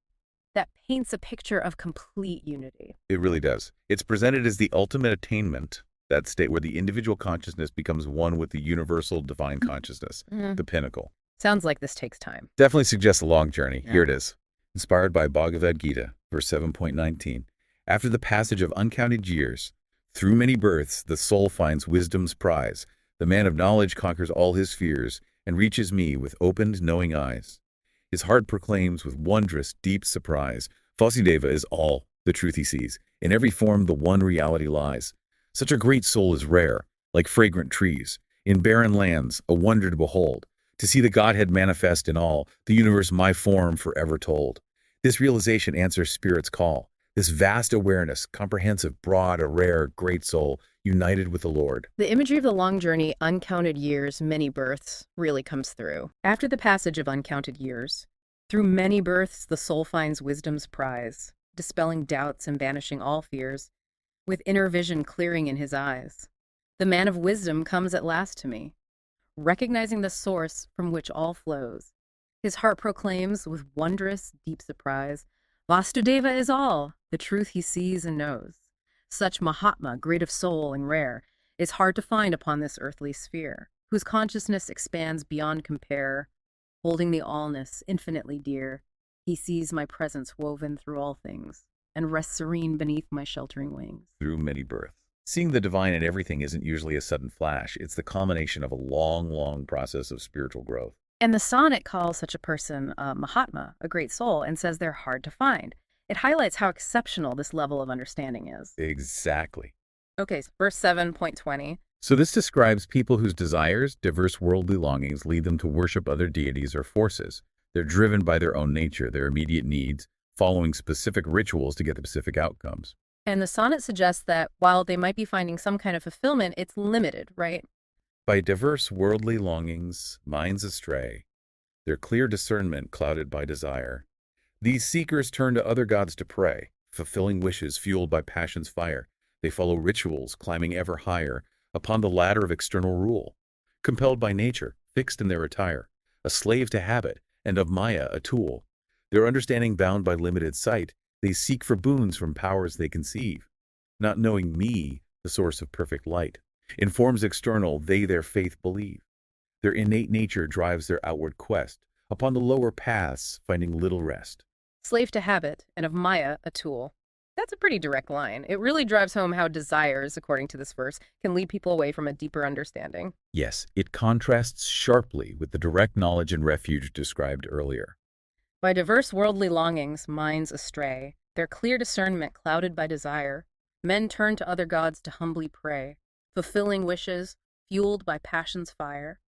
That paints a picture of complete unity. It really does. It's presented as the ultimate attainment, that state where the individual consciousness becomes one with the universal divine consciousness, the pinnacle. Sounds like this takes time. Definitely suggests a long journey. Here it is. Inspired by Bhagavad Gita, verse 7.19. After the passage of uncounted years, through many births, the soul finds wisdom's prize. The man of knowledge conquers all his fears and reaches me with opened, knowing eyes. His heart proclaims with wondrous, deep surprise, Vasudeva is all, the truth he sees. In every form the one reality lies. Such a great soul is rare, like fragrant trees. In barren lands, a wonder to behold. To see the Godhead manifest in all, the universe my form forever told. This realization answers spirit's call. This vast awareness, comprehensive, broad, a rare, great soul, united with the Lord. The imagery of the long journey, uncounted years, many births, really comes through. After the passage of uncounted years, through many births the soul finds wisdom's prize, dispelling doubts and banishing all fears, with inner vision clearing in his eyes. The man of wisdom comes at last to me, recognizing the source from which all flows. His heart proclaims with wondrous, deep surprise, Vasudeva is all, the truth he sees and knows. Such Mahatma, great of soul and rare, is hard to find upon this earthly sphere, whose consciousness expands beyond compare, holding the allness infinitely dear. He sees my presence woven through all things, and rests serene beneath my sheltering wings. Through many births. Seeing the divine in everything isn't usually a sudden flash. It's the culmination of a long, long process of spiritual growth. And the sonnet calls such a person a Mahatma, a great soul, and says they're hard to find. It highlights how exceptional this level of understanding is. Exactly. Okay, so verse 7.20. So this describes people whose desires, diverse worldly longings, lead them to worship other deities or forces. They're driven by their own nature, their immediate needs, following specific rituals to get the specific outcomes. And the sonnet suggests that while they might be finding some kind of fulfillment, it's limited, right? By diverse worldly longings, minds astray, their clear discernment clouded by desire, these seekers turn to other gods to pray, fulfilling wishes fueled by passion's fire. They follow rituals, climbing ever higher upon the ladder of external rule. Compelled by nature, fixed in their attire, a slave to habit, and of Maya a tool. Their understanding bound by limited sight, they seek for boons from powers they conceive. Not knowing me, the source of perfect light, in forms external they their faith believe. Their innate nature drives their outward quest, upon the lower paths finding little rest. Slave to habit, and of Maya a tool. That's a pretty direct line. It really drives home how desires, according to this verse, can lead people away from a deeper understanding. Yes, it contrasts sharply with the direct knowledge and refuge described earlier. By diverse worldly longings, minds astray, their clear discernment clouded by desire, men turn to other gods to humbly pray, fulfilling wishes, fueled by passion's fire.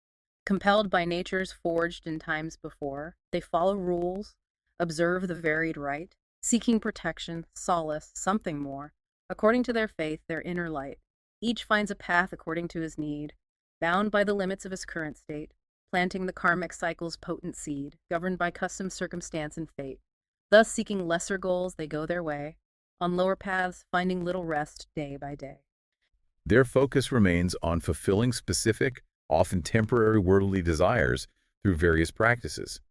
Compelled by natures forged in times before, they follow rules, observe the varied rite, seeking protection, solace, something more. According to their faith, their inner light, each finds a path according to his need, bound by the limits of his current state, planting the karmic cycle's potent seed, governed by custom, circumstance, and fate. Thus, seeking lesser goals, they go their way, on lower paths, finding little rest day by day. Their focus remains on fulfilling specific, often temporary worldly desires through various practices.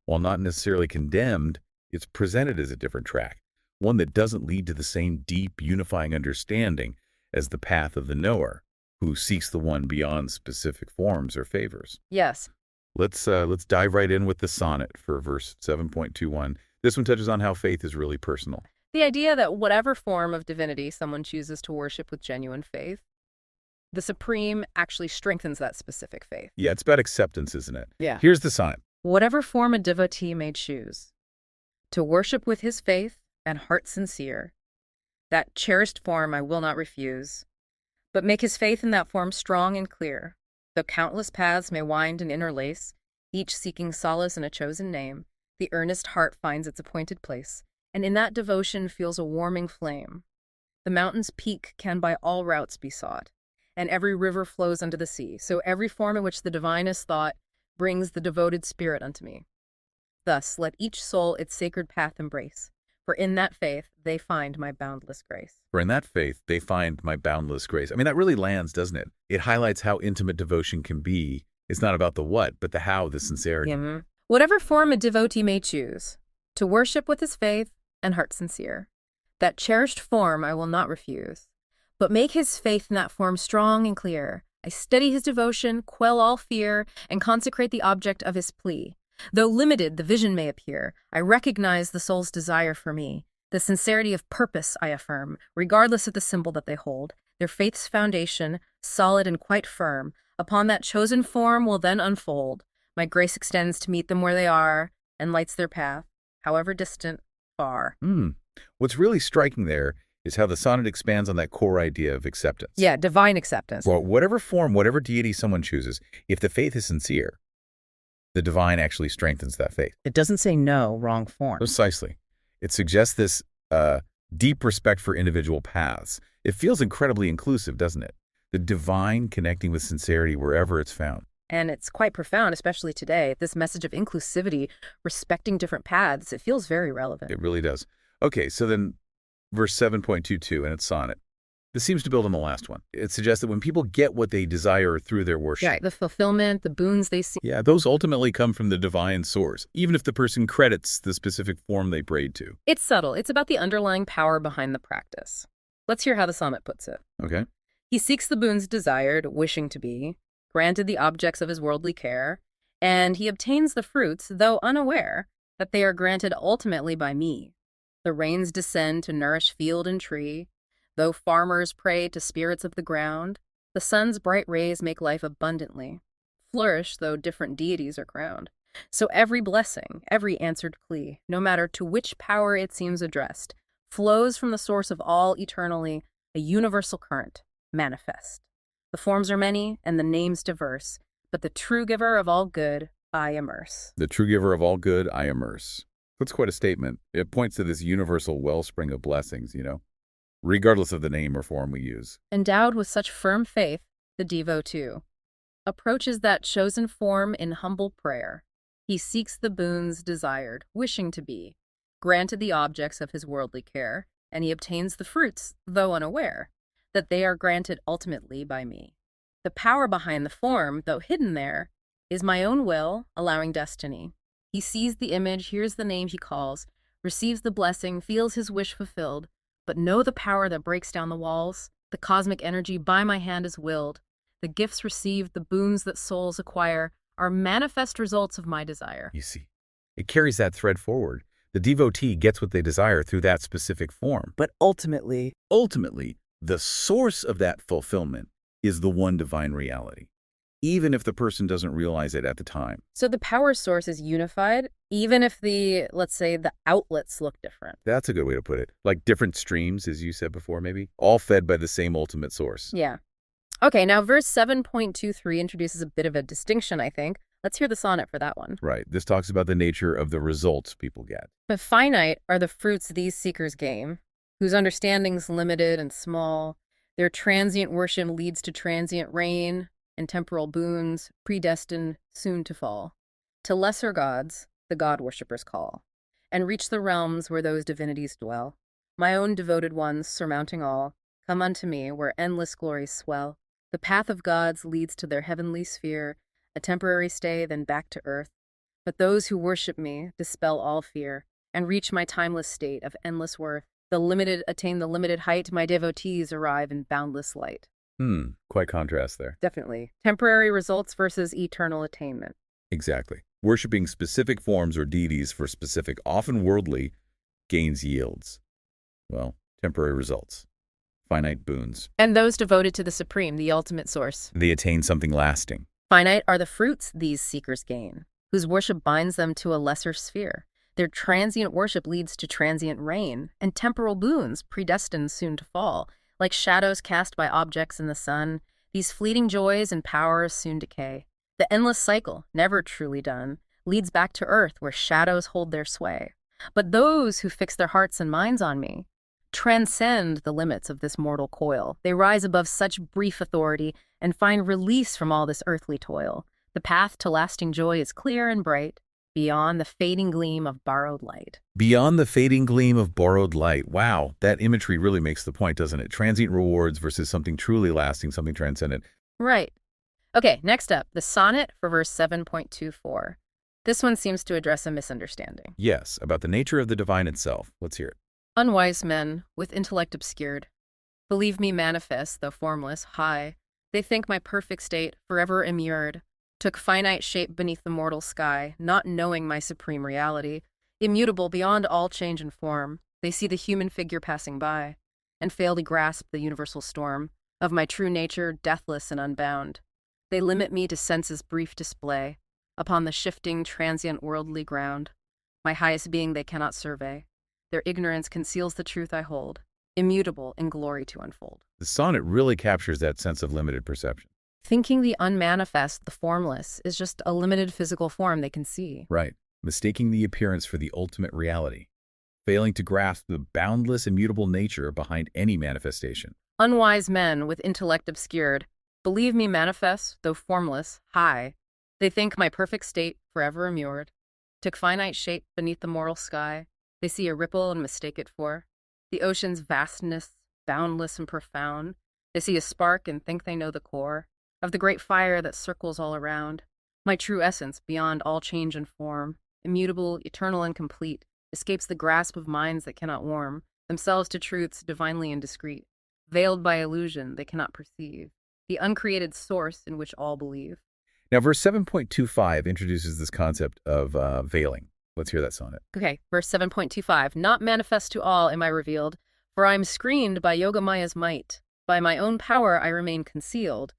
While not necessarily condemned, it's presented as a different track, one that doesn't lead to the same deep, unifying understanding as the path of the knower, who seeks the one beyond specific forms or favors. Yes. Let's dive right in with the sonnet for verse 7.21. This one touches on how faith is really personal. The idea that whatever form of divinity someone chooses to worship with genuine faith, the Supreme actually strengthens that specific faith. Yeah, it's about acceptance, isn't it? Yeah. Here's the sonnet. Whatever form a devotee may choose, to worship with his faith and heart sincere, that cherished form I will not refuse, but make his faith in that form strong and clear. Though countless paths may wind and interlace, each seeking solace in a chosen name, the earnest heart finds its appointed place, and in that devotion feels a warming flame. The mountain's peak can by all routes be sought, and every river flows unto the sea, so every form in which the divine is thought brings the devoted spirit unto me. Thus let each soul its sacred path embrace, for in that faith they find my boundless grace. For in that faith, they find my boundless grace. I mean, that really lands, doesn't it? It highlights how intimate devotion can be. It's not about the what, but the how, the sincerity. Mm-hmm. Whatever form a devotee may choose, to worship with his faith and heart sincere, that cherished form I will not refuse, but make his faith in that form strong and clear. I steady his devotion, quell all fear, and consecrate the object of his plea. Though limited the vision may appear, I recognize the soul's desire for me. The sincerity of purpose I affirm, regardless of the symbol that they hold. Their faith's foundation, solid and quite firm, upon that chosen form will then unfold. My grace extends to meet them where they are, and lights their path, however distant, far. What's really striking there is how the sonnet expands on that core idea of acceptance. Yeah, divine acceptance. Well, whatever form, whatever deity someone chooses, if the faith is sincere, the divine actually strengthens that faith. It doesn't say no, wrong form. Precisely. It suggests this deep respect for individual paths. It feels incredibly inclusive, doesn't it? The divine connecting with sincerity wherever it's found. And it's quite profound, especially today. This message of inclusivity, respecting different paths, it feels very relevant. It really does. Okay, so then verse 7.22 in its sonnet. This seems to build on the last one. It suggests that when people get what they desire through their worship, Right, the fulfillment, the boons they see. yeah, those ultimately come from the divine source, even if the person credits the specific form they prayed to. It's subtle. It's about the underlying power behind the practice. Let's hear how the sonnet puts it. Okay? He seeks the boons desired, wishing to be, granted the objects of his worldly care, and he obtains the fruits, though unaware that they are granted ultimately by me. The rains descend to nourish field and tree, though farmers pray to spirits of the ground. The sun's bright rays make life abundantly, flourish though different deities are crowned. So every blessing, every answered plea, no matter to which power it seems addressed, flows from the source of all eternally, a universal current, manifest. The forms are many, and the names diverse, but the true giver of all good I immerse. The true giver of all good, I immerse. That's quite a statement. It points to this universal wellspring of blessings, regardless of the name or form we use. Endowed with such firm faith, the devotee approaches that chosen form in humble prayer. He seeks the boons desired, wishing to be granted the objects of his worldly care, and he obtains the fruits, though unaware, that they are granted ultimately by me. The power behind the form, though hidden there, is my own will, allowing destiny. He sees the image, hears the name he calls, receives the blessing, feels his wish fulfilled, but know the power that breaks down the walls. The cosmic energy by my hand is willed. The gifts received, the boons that souls acquire, are manifest results of my desire. You see, it carries that thread forward. The devotee gets what they desire through that specific form. But ultimately, The source of that fulfillment is the one divine reality, even if the person doesn't realize it at the time. So the power source is unified, even if let's say, the outlets look different. That's a good way to put it. Like different streams, as you said before, maybe, all fed by the same ultimate source. Yeah. Okay, now verse 7.23 introduces a bit of a distinction, I think. Let's hear the sonnet for that one. Right. This talks about the nature of the results people get. But finite are the fruits these seekers gain, whose understanding's limited and small. Their transient worship leads to transient rain and temporal boons, predestined soon to fall. To lesser gods, the god-worshippers call, and reach the realms where those divinities dwell. My own devoted ones, surmounting all, come unto me where endless glories swell. The path of gods leads to their heavenly sphere, a temporary stay, then back to earth. But those who worship me dispel all fear and reach my timeless state of endless worth. The limited attain the limited height, my devotees arrive in boundless light. Quite contrast there. Definitely. Temporary results versus eternal attainment. Exactly. Worshipping specific forms or deities for specific, often worldly, gains yields. Well, temporary results. Finite boons. And those devoted to the supreme, the ultimate source. They attain something lasting. Finite are the fruits these seekers gain, whose worship binds them to a lesser sphere. Their transient worship leads to transient rain, and temporal boons predestined soon to fall. Like shadows cast by objects in the sun, these fleeting joys and powers soon decay. The endless cycle, never truly done, leads back to earth where shadows hold their sway. But those who fix their hearts and minds on me transcend the limits of this mortal coil. They rise above such brief authority and find release from all this earthly toil. The path to lasting joy is clear and bright, beyond the fading gleam of borrowed light. Beyond the fading gleam of borrowed light. Wow, that imagery really makes the point, doesn't it? Transient rewards versus something truly lasting, something transcendent. Right. Okay, next up, the sonnet for verse 7.24. This one seems to address a misunderstanding. Yes, about the nature of the divine itself. Let's hear it. Unwise men, with intellect obscured, believe me manifest, though formless, high. They think my perfect state, forever immured, took finite shape beneath the mortal sky, not knowing my supreme reality, immutable beyond all change and form. They see the human figure passing by, and fail to grasp the universal storm of my true nature, deathless and unbound. They limit me to sense's brief display upon the shifting, transient worldly ground. My highest being they cannot survey. Their ignorance conceals the truth I hold, immutable in glory to unfold. The sonnet really captures that sense of limited perception. Thinking the unmanifest, the formless, is just a limited physical form they can see. Right. Mistaking the appearance for the ultimate reality. Failing to grasp the boundless, immutable nature behind any manifestation. Unwise men, with intellect obscured, believe me manifest, though formless, high. They think my perfect state, forever immured, took finite shape beneath the mortal sky. They see a ripple and mistake it for the ocean's vastness, boundless and profound. They see a spark and think they know the core of the great fire that circles all around. My true essence, beyond all change and form, immutable, eternal and complete, escapes the grasp of minds that cannot warm themselves to truths divinely indiscreet. Veiled by illusion, they cannot perceive the uncreated source in which all believe. Now, verse 7.25 introduces this concept of veiling. Let's hear that sonnet. Okay, verse 7.25. Not manifest to all am I revealed, for I am screened by Yoga Maya's might. By my own power I remain concealed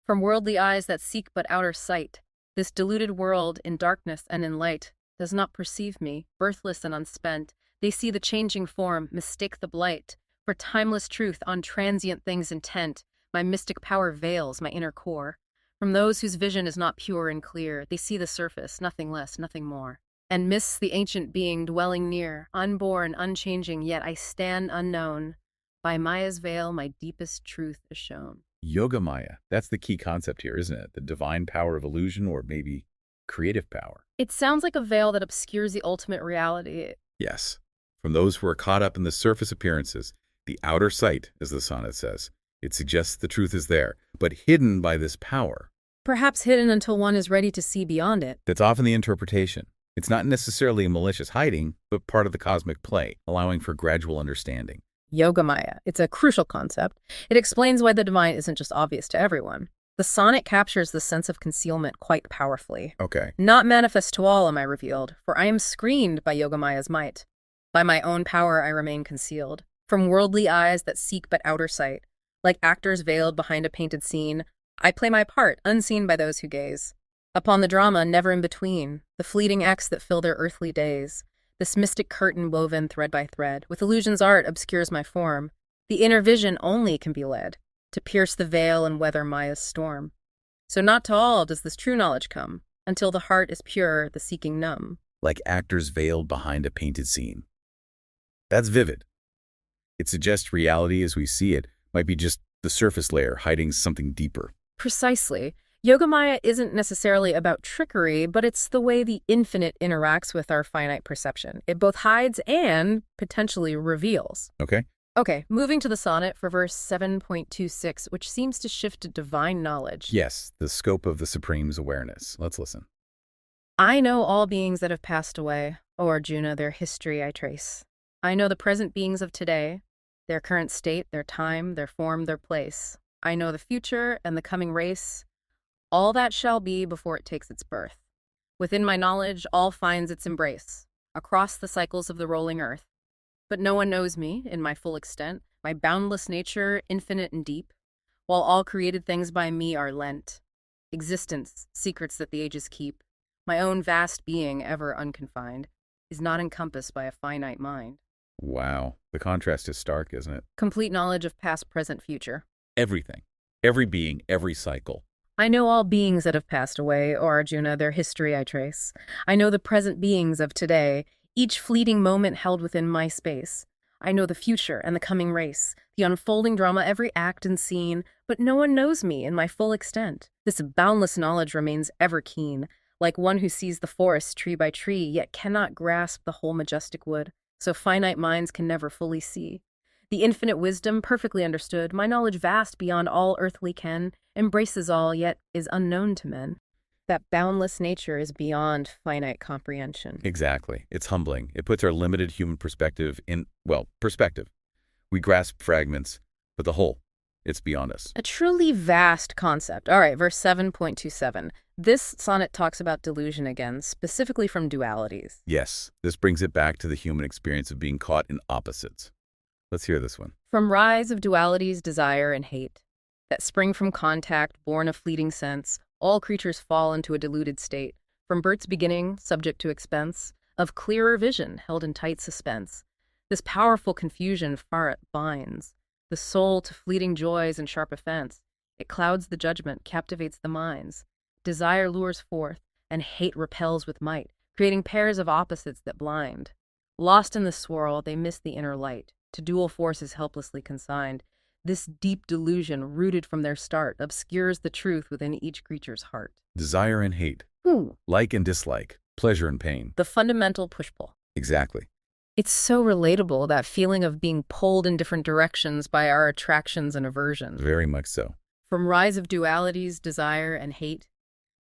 from worldly eyes that seek but outer sight. This deluded world, in darkness and in light, does not perceive me, birthless and unspent. They see the changing form, mistake the blight, for timeless truth on transient things intent. My mystic power veils my inner core. From those whose vision is not pure and clear, they see the surface, nothing less, nothing more, and miss the ancient being dwelling near, unborn, unchanging, yet I stand unknown. By Maya's veil, my deepest truth is shown. Yoga Maya, that's the key concept here, isn't it? The divine power of illusion, or maybe creative power. It sounds like a veil that obscures the ultimate reality. Yes. From those who are caught up in the surface appearances, the outer sight, as the sonnet says. It suggests the truth is there, but hidden by this power. Perhaps hidden until one is ready to see beyond it. That's often the interpretation. It's not necessarily a malicious hiding, but part of the cosmic play, allowing for gradual understanding. Yoga Maya. It's a crucial concept. It explains why the divine isn't just obvious to everyone. The sonnet captures the sense of concealment quite powerfully. Okay. Not manifest to all am I revealed, for I am screened by Yoga Maya's might. By my own power I remain concealed, from worldly eyes that seek but outer sight. Like actors veiled behind a painted scene, I play my part, unseen by those who gaze. Upon the drama, never in between, the fleeting acts that fill their earthly days. This mystic curtain woven thread by thread, with illusion's art obscures my form. The inner vision only can be led, to pierce the veil and weather Maya's storm. So not to all does this true knowledge come, until the heart is pure, the seeking numb. Like actors veiled behind a painted scene. That's vivid. It suggests reality as we see it might be just the surface layer hiding something deeper. Precisely. Yoga Maya isn't necessarily about trickery, but it's the way the infinite interacts with our finite perception. It both hides and potentially reveals. Okay? Okay, moving to the sonnet for verse 7.26, which seems to shift to divine knowledge. Yes, the scope of the Supreme's awareness. Let's listen. I know all beings that have passed away, O Arjuna, their history I trace. I know the present beings of today, their current state, their time, their form, their place. I know the future and the coming race, all that shall be before it takes its birth. Within my knowledge, all finds its embrace, across the cycles of the rolling earth. But no one knows me in my full extent, my boundless nature, infinite and deep, while all created things by me are lent. Existence, secrets that the ages keep, my own vast being, ever unconfined, is not encompassed by a finite mind. Wow, the contrast is stark, isn't it? Complete knowledge of past, present, future. Everything. Every being, every cycle. I know all beings that have passed away, O Arjuna, their history I trace. I know the present beings of today, each fleeting moment held within my space. I know the future and the coming race, the unfolding drama, every act and scene, but no one knows me in my full extent. This boundless knowledge remains ever keen, like one who sees the forest tree by tree, yet cannot grasp the whole majestic wood, so finite minds can never fully see. The infinite wisdom, perfectly understood, my knowledge vast beyond all earthly ken, embraces all, yet is unknown to men. That boundless nature is beyond finite comprehension. Exactly. It's humbling. It puts our limited human perspective in, well, perspective. We grasp fragments, but the whole, it's beyond us. A truly vast concept. All right, verse 7.27. This sonnet talks about delusion again, specifically from dualities. Yes, this brings it back to the human experience of being caught in opposites. Let's hear this one. From rise of dualities, desire and hate, that spring from contact, born of fleeting sense, all creatures fall into a deluded state, from birth's beginning, subject to expense, of clearer vision, held in tight suspense. This powerful confusion far it binds, the soul to fleeting joys and sharp offense. It clouds the judgment, captivates the minds. Desire lures forth, and hate repels with might, creating pairs of opposites that blind. Lost in the swirl, they miss the inner light, to dual forces helplessly consigned. This deep delusion, rooted from their start, obscures the truth within each creature's heart. Desire and hate. Like and dislike. Pleasure and pain. The fundamental push-pull. Exactly. It's so relatable, that feeling of being pulled in different directions by our attractions and aversions. Very much so. From rise of dualities, desire and hate,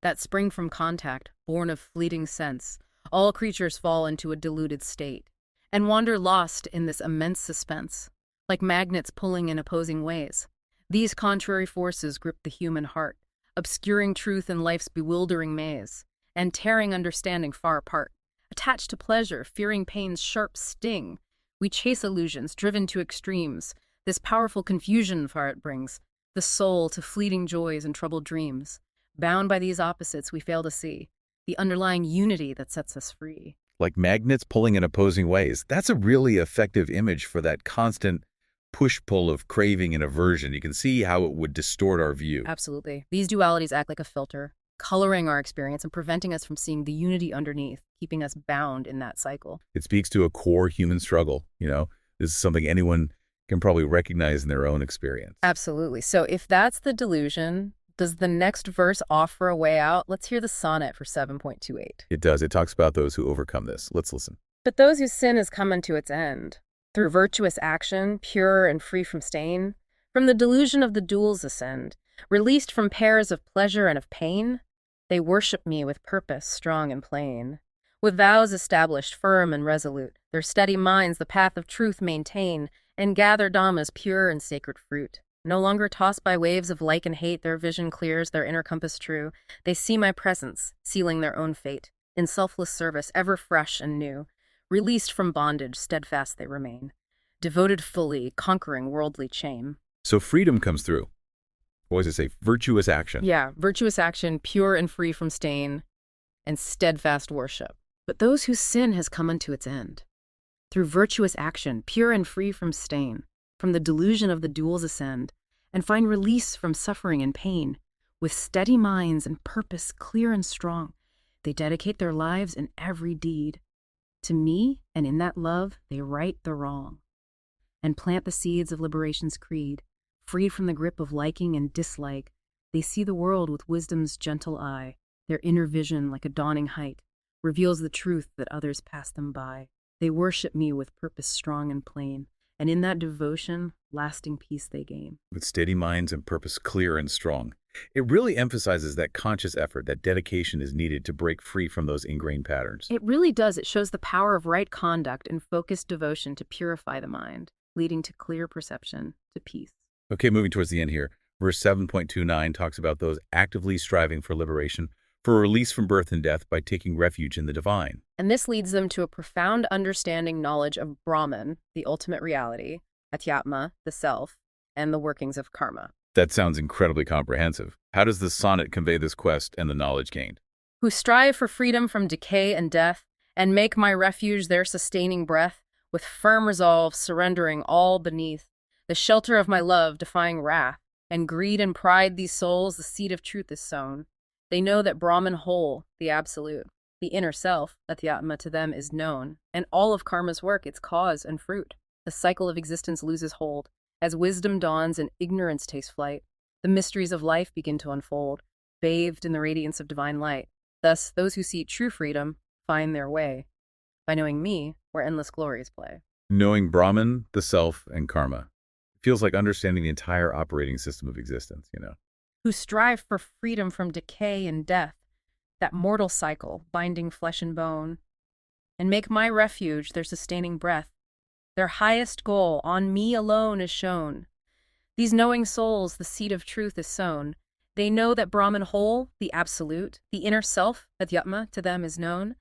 that spring from contact, born of fleeting sense, all creatures fall into a deluded state, and wander lost in this immense suspense, like magnets pulling in opposing ways. These contrary forces grip the human heart, obscuring truth in life's bewildering maze, and tearing understanding far apart. Attached to pleasure, fearing pain's sharp sting, we chase illusions, driven to extremes. This powerful confusion far it brings, the soul to fleeting joys and troubled dreams. Bound by these opposites, we fail to see the underlying unity that sets us free. Like magnets pulling in opposing ways. That's a really effective image for that constant push-pull of craving and aversion. You can see how it would distort our view. Absolutely. These dualities act like a filter, coloring our experience and preventing us from seeing the unity underneath, keeping us bound in that cycle. It speaks to a core human struggle. This is something anyone can probably recognize in their own experience. Absolutely. So if that's the delusion, does the next verse offer a way out? Let's hear the sonnet for 7.28. It does. It talks about those who overcome this. Let's listen. But those whose sin has come unto its end, through virtuous action, pure and free from stain, from the delusion of the duals ascend, released from pairs of pleasure and of pain, they worship me with purpose strong and plain. With vows established firm and resolute, their steady minds the path of truth maintain, and gather Dhamma's pure and sacred fruit. No longer tossed by waves of like and hate, their vision clears, their inner compass true. They see my presence, sealing their own fate. In selfless service, ever fresh and new. Released from bondage, steadfast they remain. Devoted fully, conquering worldly shame. So freedom comes through. What does it say? Virtuous action. Yeah, virtuous action, pure and free from stain, and steadfast worship. But those whose sin has come unto its end, through virtuous action, pure and free from stain, from the delusion of the duals ascend, and find release from suffering and pain, with steady minds and purpose clear and strong, they dedicate their lives in every deed. To me, and in that love, they right the wrong, and plant the seeds of liberation's creed. Freed from the grip of liking and dislike, they see the world with wisdom's gentle eye. Their inner vision, like a dawning height, reveals the truth that others pass them by. They worship me with purpose strong and plain, and in that devotion, lasting peace they gain. With steady minds and purpose clear and strong. It really emphasizes that conscious effort, that dedication is needed to break free from those ingrained patterns. It really does. It shows the power of right conduct and focused devotion to purify the mind, leading to clear perception, to peace. Okay, moving towards the end here. Verse 7.29 talks about those actively striving for liberation, for release from birth and death by taking refuge in the divine. And this leads them to a profound understanding knowledge of Brahman, the ultimate reality, Adhyatma, the self, and the workings of karma. That sounds incredibly comprehensive. How does the sonnet convey this quest and the knowledge gained? Who strive for freedom from decay and death, and make my refuge their sustaining breath, with firm resolve surrendering all beneath, the shelter of my love defying wrath, and greed and pride these souls the seed of truth is sown. They know that Brahman whole, the absolute, the inner self, Adhyatma to them is known, and all of karma's work, its cause and fruit. The cycle of existence loses hold. As wisdom dawns and ignorance takes flight, the mysteries of life begin to unfold, bathed in the radiance of divine light. Thus, those who seek true freedom find their way, by knowing me, where endless glories play. Knowing Brahman, the self, and karma. It feels like understanding the entire operating system of existence, Who strive for freedom from decay and death, that mortal cycle binding flesh and bone, and make my refuge their sustaining breath. Their highest goal on me alone is shown. These knowing souls, the seed of truth is sown. They know that Brahman whole, the absolute, the inner self, Adhyatma, to them is known,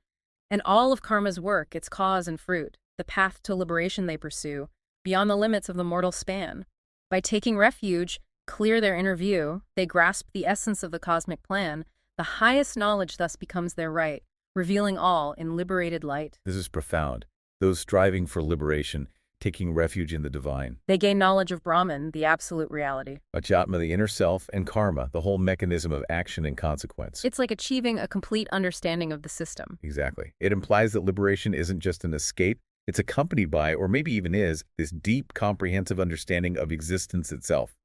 and all of karma's work, its cause and fruit, the path to liberation they pursue, beyond the limits of the mortal span. By taking refuge, clear their inner view, they grasp the essence of the cosmic plan. The highest knowledge thus becomes their right, revealing all in liberated light. This is profound. Those striving for liberation, taking refuge in the divine. They gain knowledge of Brahman, the absolute reality. Adhyatma, the inner self, and karma, the whole mechanism of action and consequence. It's like achieving a complete understanding of the system. Exactly. It implies that liberation isn't just an escape, it's accompanied by, or maybe even is, this deep, comprehensive understanding of existence itself.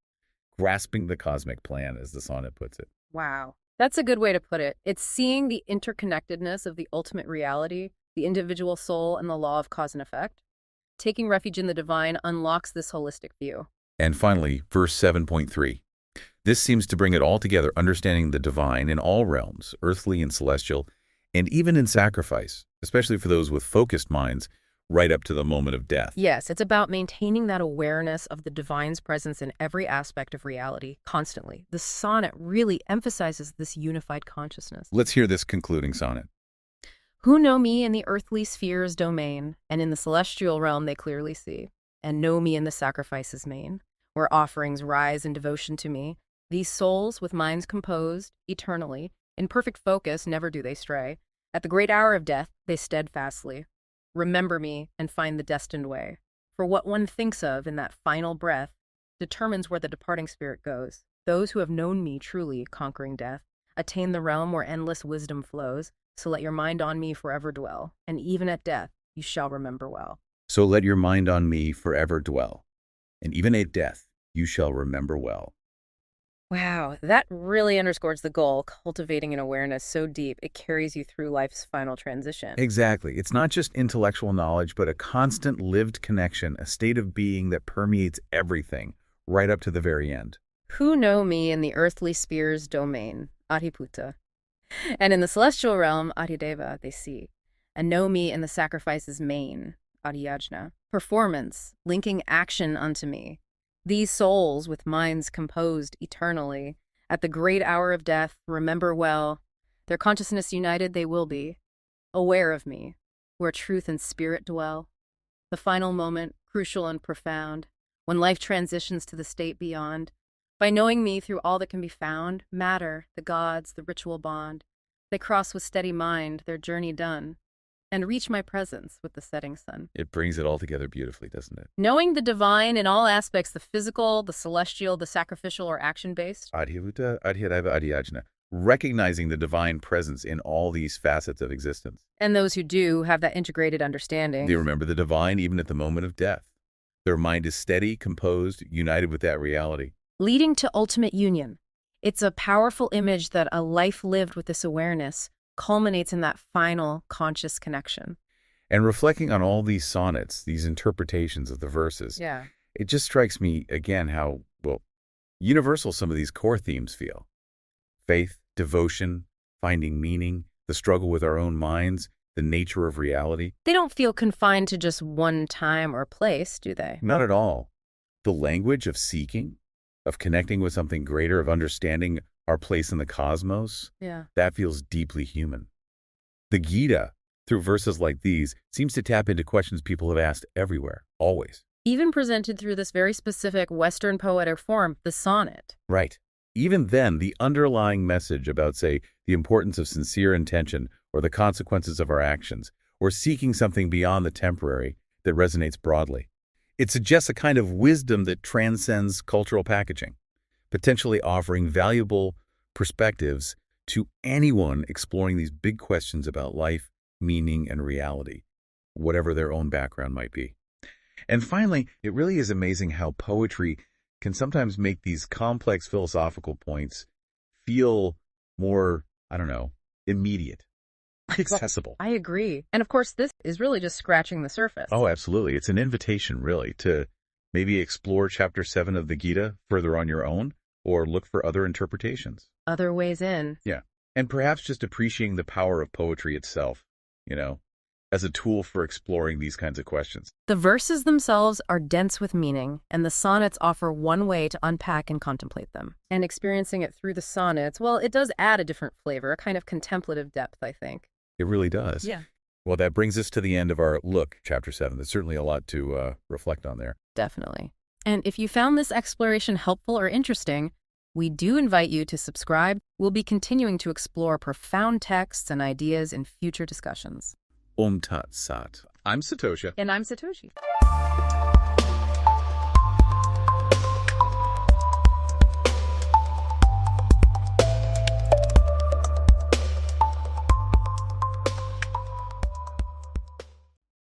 Grasping the cosmic plan, as the sonnet puts it. Wow. That's a good way to put it. It's seeing the interconnectedness of the ultimate reality, the individual soul, and the law of cause and effect. Taking refuge in the divine unlocks this holistic view. And finally, verse 7.3. This seems to bring it all together, understanding the divine in all realms, earthly and celestial, and even in sacrifice, especially for those with focused minds, right up to the moment of death. Yes, it's about maintaining that awareness of the divine's presence in every aspect of reality, constantly. The sonnet really emphasizes this unified consciousness. Let's hear this concluding sonnet. Who know me in the earthly sphere's domain, and in the celestial realm they clearly see, and know me in the sacrifice's main, where offerings rise in devotion to me. These souls, with minds composed, eternally, in perfect focus never do they stray. At the great hour of death, they steadfastly remember me and find the destined way. For what one thinks of in that final breath determines where the departing spirit goes. Those who have known me truly, conquering death, attain the realm where endless wisdom flows. So let your mind on me forever dwell, and even at death you shall remember well. So let your mind on me forever dwell, and even at death you shall remember well. Wow, that really underscores the goal, cultivating an awareness so deep it carries you through life's final transition. Exactly. It's not just intellectual knowledge, but a constant lived connection, a state of being that permeates everything, right up to the very end. Who know me in the earthly sphere's domain, Adhiputa, and in the celestial realm, Adhideva, they see, and know me in the sacrifice's main, Adhyajna, performance, linking action unto me. These souls, with minds composed eternally, at the great hour of death, remember well, their consciousness united they will be, aware of me, where truth and spirit dwell. The final moment, crucial and profound, when life transitions to the state beyond. By knowing me through all that can be found, matter, the gods, the ritual bond, they cross with steady mind, their journey done, and reach my presence with the setting sun. It brings it all together beautifully, doesn't it? Knowing the divine in all aspects, the physical, the celestial, the sacrificial, or action-based. Adhyavuta, Adhyadeva, Adhyajna. Recognizing the divine presence in all these facets of existence. And those who do have that integrated understanding. They remember the divine even at the moment of death. Their mind is steady, composed, united with that reality. Leading to ultimate union. It's a powerful image that a life lived with this awareness culminates in that final conscious connection. And reflecting on all these sonnets, these interpretations of the verses, it just strikes me again how, well, universal some of these core themes feel. Faith, devotion, finding meaning, the struggle with our own minds, the nature of reality. They don't feel confined to just one time or place, do they? Not at all. The language of seeking, of connecting with something greater, of understanding our place in the cosmos, that feels deeply human. The Gita, through verses like these, seems to tap into questions people have asked everywhere, always. Even presented through this very specific Western poetic form, the sonnet. Right. Even then, the underlying message about, say, the importance of sincere intention or the consequences of our actions, or seeking something beyond the temporary that resonates broadly. It suggests a kind of wisdom that transcends cultural packaging, potentially offering valuable perspectives to anyone exploring these big questions about life, meaning, and reality, whatever their own background might be. And finally, it really is amazing how poetry can sometimes make these complex philosophical points feel more, immediate, accessible. I agree. And of course, this is really just scratching the surface. Oh, absolutely. It's an invitation, really, to maybe explore Chapter 7 of the Gita further on your own, or look for other interpretations. Other ways in. Yeah. And perhaps just appreciating the power of poetry itself, as a tool for exploring these kinds of questions. The verses themselves are dense with meaning, and the sonnets offer one way to unpack and contemplate them. And experiencing it through the sonnets, well, it does add a different flavor, a kind of contemplative depth, I think. It really does. Yeah. Well, that brings us to the end of our look, Chapter 7. There's certainly a lot to reflect on there. Definitely. And if you found this exploration helpful or interesting, we do invite you to subscribe. We'll be continuing to explore profound texts and ideas in future discussions. Tat Sat. I'm Satosha. And I'm Satoshi.